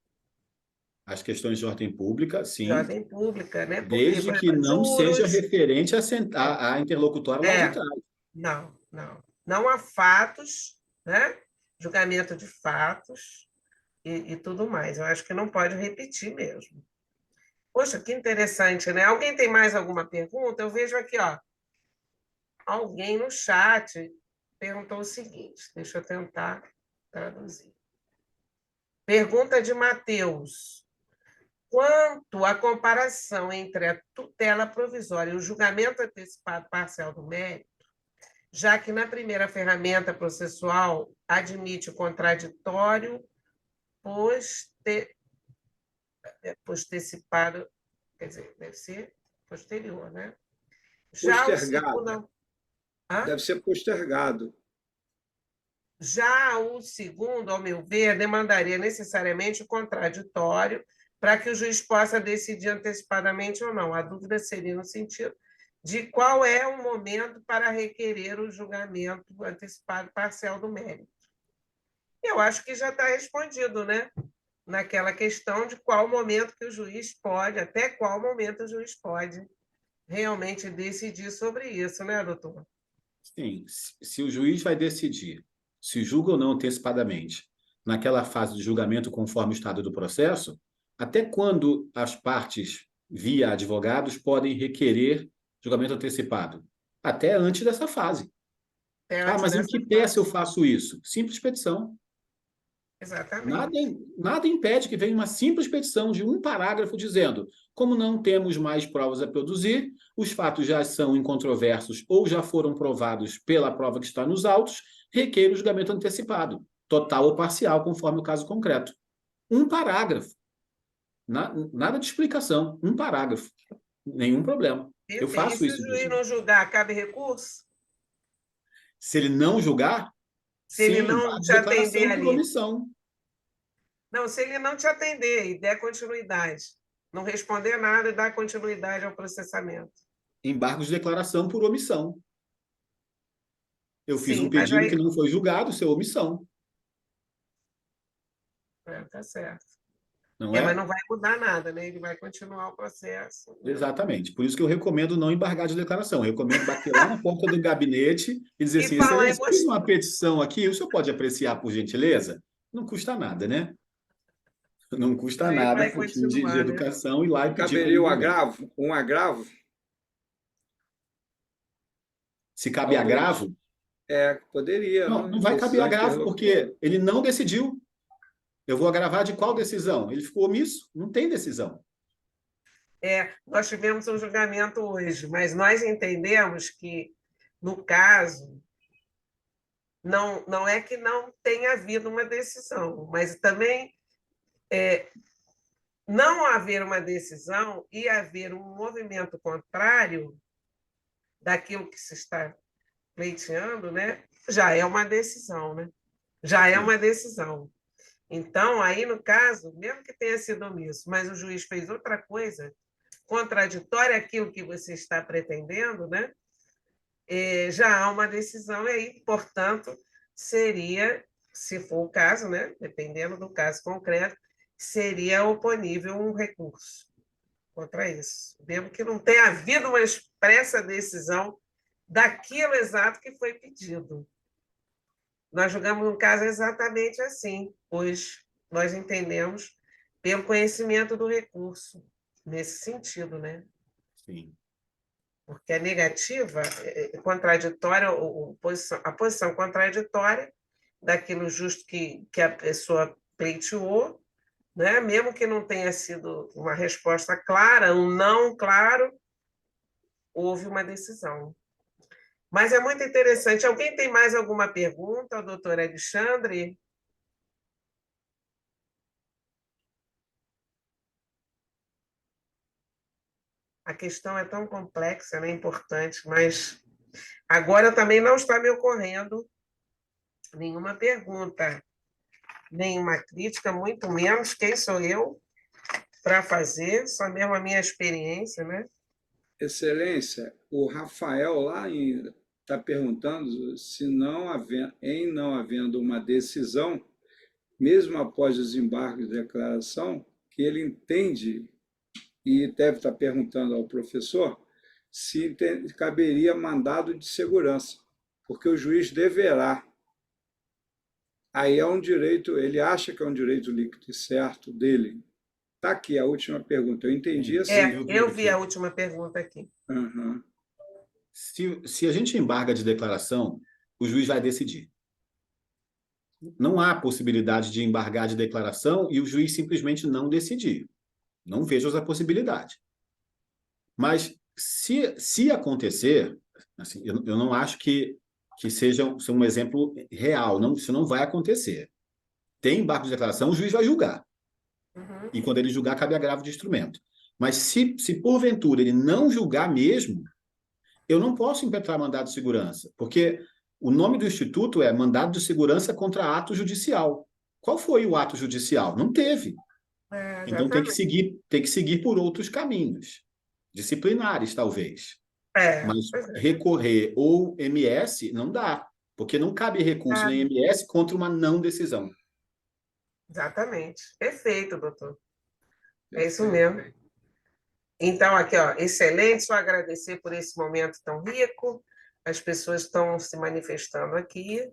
As questões de ordem pública, de sim, ordem pública, né? Porque, desde por que exemplo, não seja juros, referente à interlocutória lá de trás. não, não. Não há fatos, né? Julgamento de fatos e tudo mais. Eu acho que não pode repetir mesmo. Poxa, que interessante, né? Alguém tem mais alguma pergunta? Eu vejo aqui, ó, alguém no chat perguntou o seguinte, deixa eu tentar traduzir. Pergunta de Matheus. Quanto à comparação entre a tutela provisória e o julgamento antecipado parcial do mérito, já que na primeira ferramenta processual admite o contraditório postecipado, quer dizer, deve ser posterior, né? Já o segundo... Deve ser postergado. Já o segundo, ao meu ver, demandaria necessariamente o contraditório para que o juiz possa decidir antecipadamente ou não. A dúvida seria no sentido de qual é o momento para requerer o julgamento antecipado parcial do mérito. Eu acho que já está respondido, né? Naquela questão de qual momento que o juiz pode, até qual momento o juiz pode realmente decidir sobre isso, né, doutor? Sim, se o juiz vai decidir se julga ou não antecipadamente naquela fase de julgamento conforme o estado do processo, até quando as partes, via advogados, podem requerer julgamento antecipado? Até antes dessa fase. Mas em que peça eu faço isso? Simples petição. Exatamente. Nada impede que venha uma simples petição de um parágrafo dizendo: como não temos mais provas a produzir, os fatos já são incontroversos ou já foram provados pela prova que está nos autos, requer o julgamento antecipado, total ou parcial, conforme o caso concreto. Um parágrafo. Nada de explicação. Um parágrafo. Nenhum problema. Eu faço E isso. se o juiz não julgar, cabe recurso? Se ele não julgar, se ele sim, não te declaração atender por ali. omissão. Não, se ele não te atender e der continuidade, não responder nada e dar continuidade ao processamento. Embargo de declaração por omissão. Eu fiz Sim, um pedido aí... que não foi julgado, seu omissão. Tá certo. Não é? Mas não vai mudar nada, né? Ele vai continuar o processo. Né? Exatamente. Por isso que eu recomendo não embargar de declaração. Eu recomendo bater lá na porta do gabinete e dizer assim: excelência, fiz uma petição aqui, o senhor pode apreciar, por gentileza? Não custa nada, né? Não custa nada, por fim de educação, ir lá e pedir. Caberia um agravo? Um agravo? Se cabe agravo? Poderia. Não vai caber agravo, porque ele não decidiu. Eu vou agravar de qual decisão? Ele ficou omisso, não tem decisão. Nós tivemos um julgamento hoje, mas nós entendemos que, no caso, não é que não tenha havido uma decisão, mas também não haver uma decisão e haver um movimento contrário daquilo que se está pleiteando, né, já é uma decisão, né? Já é uma decisão. Então, aí, no caso, mesmo que tenha sido omisso, mas o juiz fez outra coisa, contraditória àquilo que você está pretendendo, né? Já há uma decisão aí, portanto, seria, se for o caso, né? Dependendo do caso concreto, seria oponível um recurso contra isso, mesmo que não tenha havido uma expressa decisão daquilo exato que foi pedido. Nós julgamos um caso exatamente assim, pois nós entendemos pelo conhecimento do recurso, nesse sentido, né? Sim. Porque a negativa é contraditória, a posição contraditória daquilo justo que a pessoa pleiteou, né? Mesmo que não tenha sido uma resposta clara, um não claro, houve uma decisão. Mas é muito interessante. Alguém tem mais alguma pergunta, doutor Alexandre? A questão é tão complexa, né? Importante, mas agora também não está me ocorrendo nenhuma pergunta, nenhuma crítica, muito menos quem sou eu para fazer, só mesmo a minha experiência, né? Excelência, o Rafael lá está perguntando se em não havendo uma decisão, mesmo após o desembarque de declaração, que ele entende e deve estar perguntando ao professor se caberia mandado de segurança, porque o juiz deverá. Aí é um direito, ele acha que é um direito líquido e certo dele. Está aqui a última pergunta. Eu entendi assim. Eu vi a última pergunta aqui. Uhum. Se a gente embarga de declaração, o juiz vai decidir. Não há possibilidade de embargar de declaração e o juiz simplesmente não decidir. Não vejo essa possibilidade. Mas se acontecer, assim, eu não acho que seja um exemplo real. Não, isso não vai acontecer. Tem embargo de declaração, o juiz vai julgar. Uhum. E quando ele julgar, cabe agravo de instrumento. Mas se porventura ele não julgar mesmo, eu não posso impetrar mandado de segurança, porque o nome do Instituto é Mandado de Segurança contra Ato Judicial. Qual foi o ato judicial? Não teve. Então tem que seguir por outros caminhos, disciplinares, talvez. Mas recorrer ou MS não dá, porque não cabe recurso nem MS contra uma não decisão. Exatamente. Perfeito, doutor. É isso mesmo. Então, aqui, ó, excelente, só agradecer por esse momento tão rico. As pessoas estão se manifestando aqui.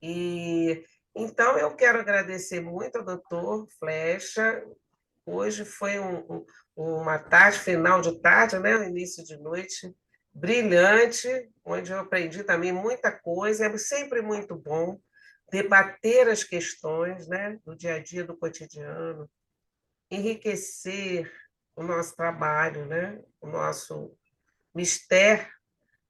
E então eu quero agradecer muito ao doutor Flecha. Hoje foi uma tarde, final de tarde, né? Início de noite, brilhante, onde eu aprendi também muita coisa. É sempre muito bom debater as questões, né, do dia a dia, do cotidiano, enriquecer o nosso trabalho, né, o nosso mistério,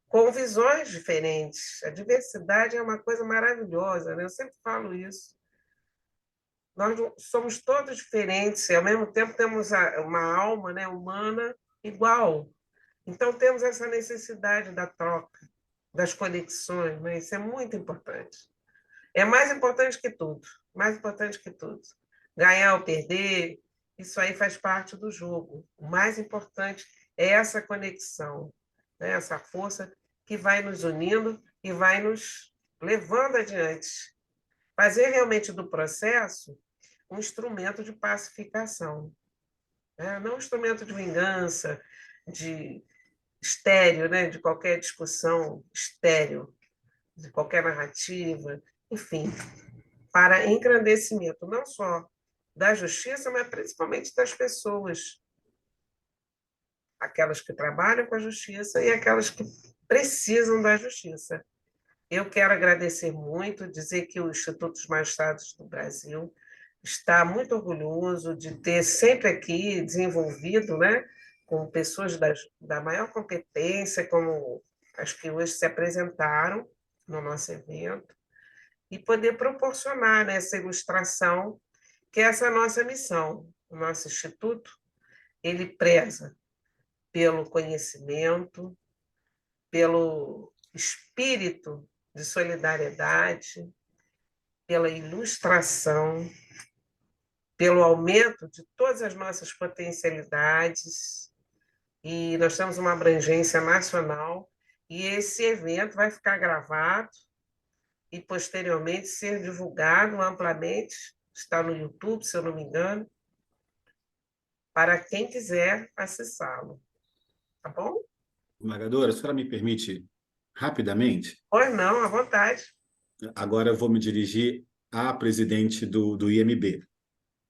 com visões diferentes. A diversidade é uma coisa maravilhosa, né? Eu sempre falo isso. Nós somos todos diferentes e, ao mesmo tempo, temos uma alma, né, humana igual. Então, temos essa necessidade da troca, das conexões, né? Isso é muito importante. É mais importante que tudo, mais importante que tudo. Ganhar ou perder, isso aí faz parte do jogo. O mais importante é essa conexão, né? Essa força que vai nos unindo e vai nos levando adiante. Fazer realmente do processo um instrumento de pacificação, né? Não um instrumento de vingança, de estéreo, né? De qualquer discussão estéreo, de qualquer narrativa, enfim, para engrandecimento não só da justiça, mas principalmente das pessoas, aquelas que trabalham com a justiça e aquelas que precisam da justiça. Eu quero agradecer muito, dizer que o Instituto dos Magistrados do Brasil está muito orgulhoso de ter sempre aqui desenvolvido, né, com pessoas da maior competência, como as que hoje se apresentaram no nosso evento, e poder proporcionar, né, essa ilustração, que é essa nossa missão. O nosso Instituto, ele preza pelo conhecimento, pelo espírito de solidariedade, pela ilustração, pelo aumento de todas as nossas potencialidades, e nós temos uma abrangência nacional, e esse evento vai ficar gravado e posteriormente ser divulgado amplamente, está no YouTube, se eu não me engano, para quem quiser acessá-lo. Tá bom? Embargadora, a senhora me permite rapidamente? Pois não, à vontade. Agora eu vou me dirigir à presidente do IMB.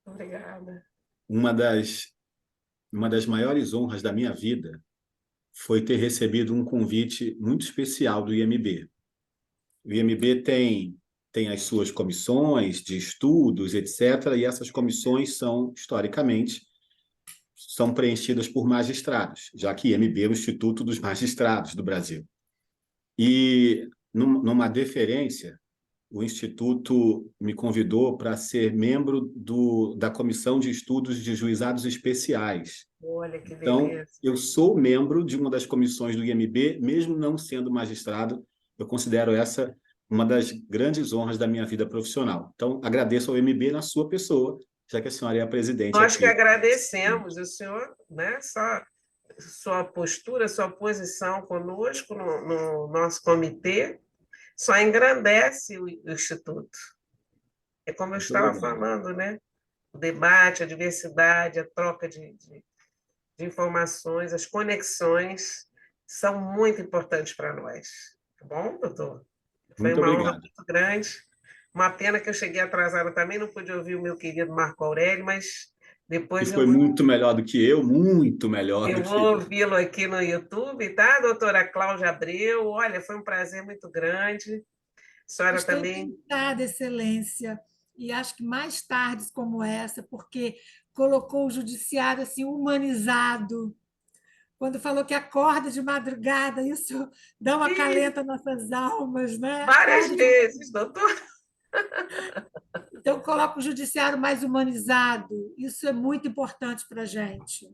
Obrigada. Uma das uma das maiores honras da minha vida foi ter recebido um convite muito especial do IMB. O IMB tem as suas comissões de estudos, etc., e essas comissões são, historicamente, são preenchidas por magistrados, já que IMB é o Instituto dos Magistrados do Brasil. E, numa deferência, o Instituto me convidou para ser membro da Comissão de Estudos de Juizados Especiais. Olha que Então, beleza. eu sou membro de uma das comissões do IMB, mesmo não sendo magistrado, eu considero essa uma das grandes honras da minha vida profissional. Então, agradeço ao IMB na sua pessoa, já que a senhora é a presidente Nós aqui. que agradecemos o senhor, né? Sua postura, sua posição conosco no nosso comitê, só engrandece o Instituto. É como eu estava falando, né? O debate, a diversidade, a troca de informações, as conexões são muito importantes para nós. Tá bom, doutor? Foi Muito uma honra obrigado. muito grande. Uma pena que eu cheguei atrasada também, não pude ouvir o meu querido Marco Aurélio, mas Que depois foi muito melhor do que eu, muito melhor eu do vou que eu. ouvi-lo aqui no YouTube, tá, doutora Cláudia Abreu? Olha, foi um prazer muito grande. A senhora Estou também. encantada, Excelência, e acho que mais tardes como essa, porque colocou o judiciário assim humanizado. Quando falou que acorda de madrugada, isso dá uma acalenta nossas almas, né? Várias Acorda de... vezes, doutor. Então, coloca o judiciário mais humanizado. Isso é muito importante para a gente.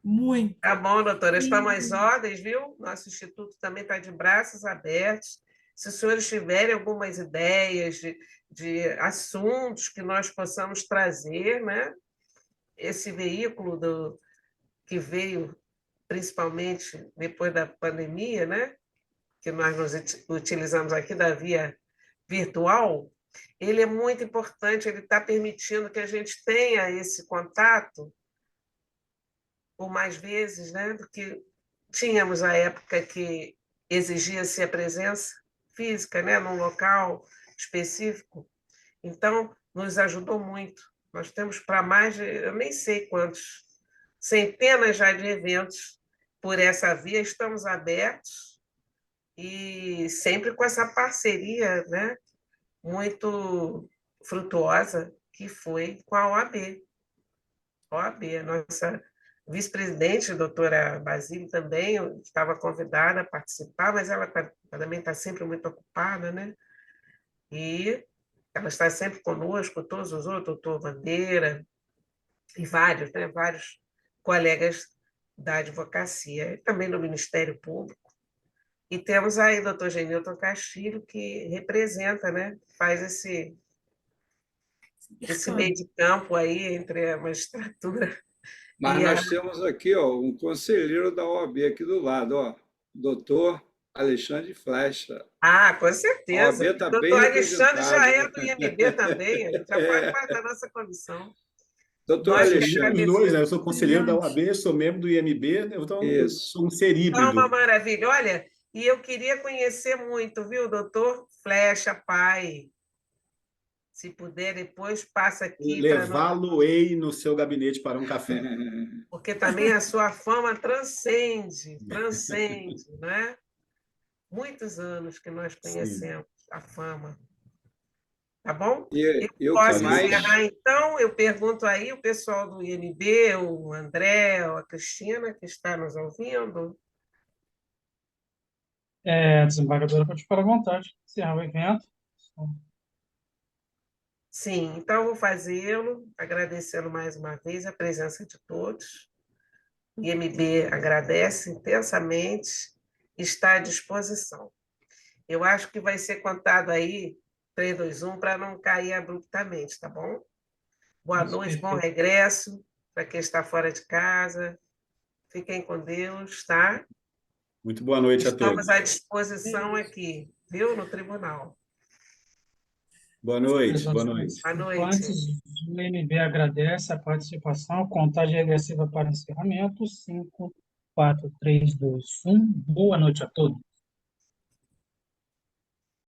Muito. Tá bom, doutora. Estamos às E ordens, viu? Nosso instituto também está de braços abertos. Se os senhores tiverem algumas ideias de assuntos que nós possamos trazer, né? Esse veículo que veio principalmente depois da pandemia, né? Que nós nos utilizamos aqui da via virtual, ele é muito importante, ele está permitindo que a gente tenha esse contato por mais vezes, né, do que tínhamos a época que exigia-se a presença física, né, num local específico. Então, nos ajudou muito. Nós temos para mais de, eu nem sei quantos, centenas já de eventos por essa via, estamos abertos e sempre com essa parceria, né, muito frutuosa que foi com a OAB. OAB, a nossa vice-presidente, a doutora Basílio, também estava convidada a participar, mas ela também está sempre muito ocupada, né? E ela está sempre conosco, todos os outros, doutor Bandeira, e vários, né? Vários colegas da advocacia, e também do Ministério Público. E temos aí o doutor Genilton Castilho, que representa, né? Faz esse meio de campo aí entre a magistratura. Mas nós temos aqui, ó, um conselheiro da OAB aqui do lado, ó, doutor Alexandre Flecha. Ah, com A certeza. OAB está O bem doutor Alexandre já representada. é do IMB também, ele já faz parte da nossa comissão. Doutor Nós que Alexandre. Os dois, né? Eu agradecemos. sou conselheiro da OAB, sou membro do IMB, então eu Isso. sou um ser Então, uma híbrido. maravilha. Olha, e eu queria conhecer muito, viu, doutor Flecha, pai. Se puder, depois passa aqui para nós, Levá-lo-ei no seu gabinete para um café. porque também a sua fama transcende, não é? Muitos anos que nós Sim. conhecemos a fama. Tá bom? E Eu o que posso mais? encerrar, então? Eu pergunto aí o pessoal do IMB, o André, a Cristina, que está nos ouvindo. Desembargadora, pode ficar à vontade. Encerrar o evento. Sim, então vou fazê-lo, agradecendo mais uma vez a presença de todos. O IMB agradece intensamente e está à disposição. Eu acho que vai ser contado aí 3, 2, 1 para não cair abruptamente, tá bom? Boa Isso, noite, bom perfeito. regresso para quem está fora de casa. Fiquem com Deus, tá? Muito boa noite a todos. Estamos à disposição aqui, viu, no tribunal. Boa noite, Os boa noite. Boa noite. participantes, o IMB agradece a participação. Contagem regressiva para encerramento. 5, 4, 3, 2, 1. Boa noite a todos.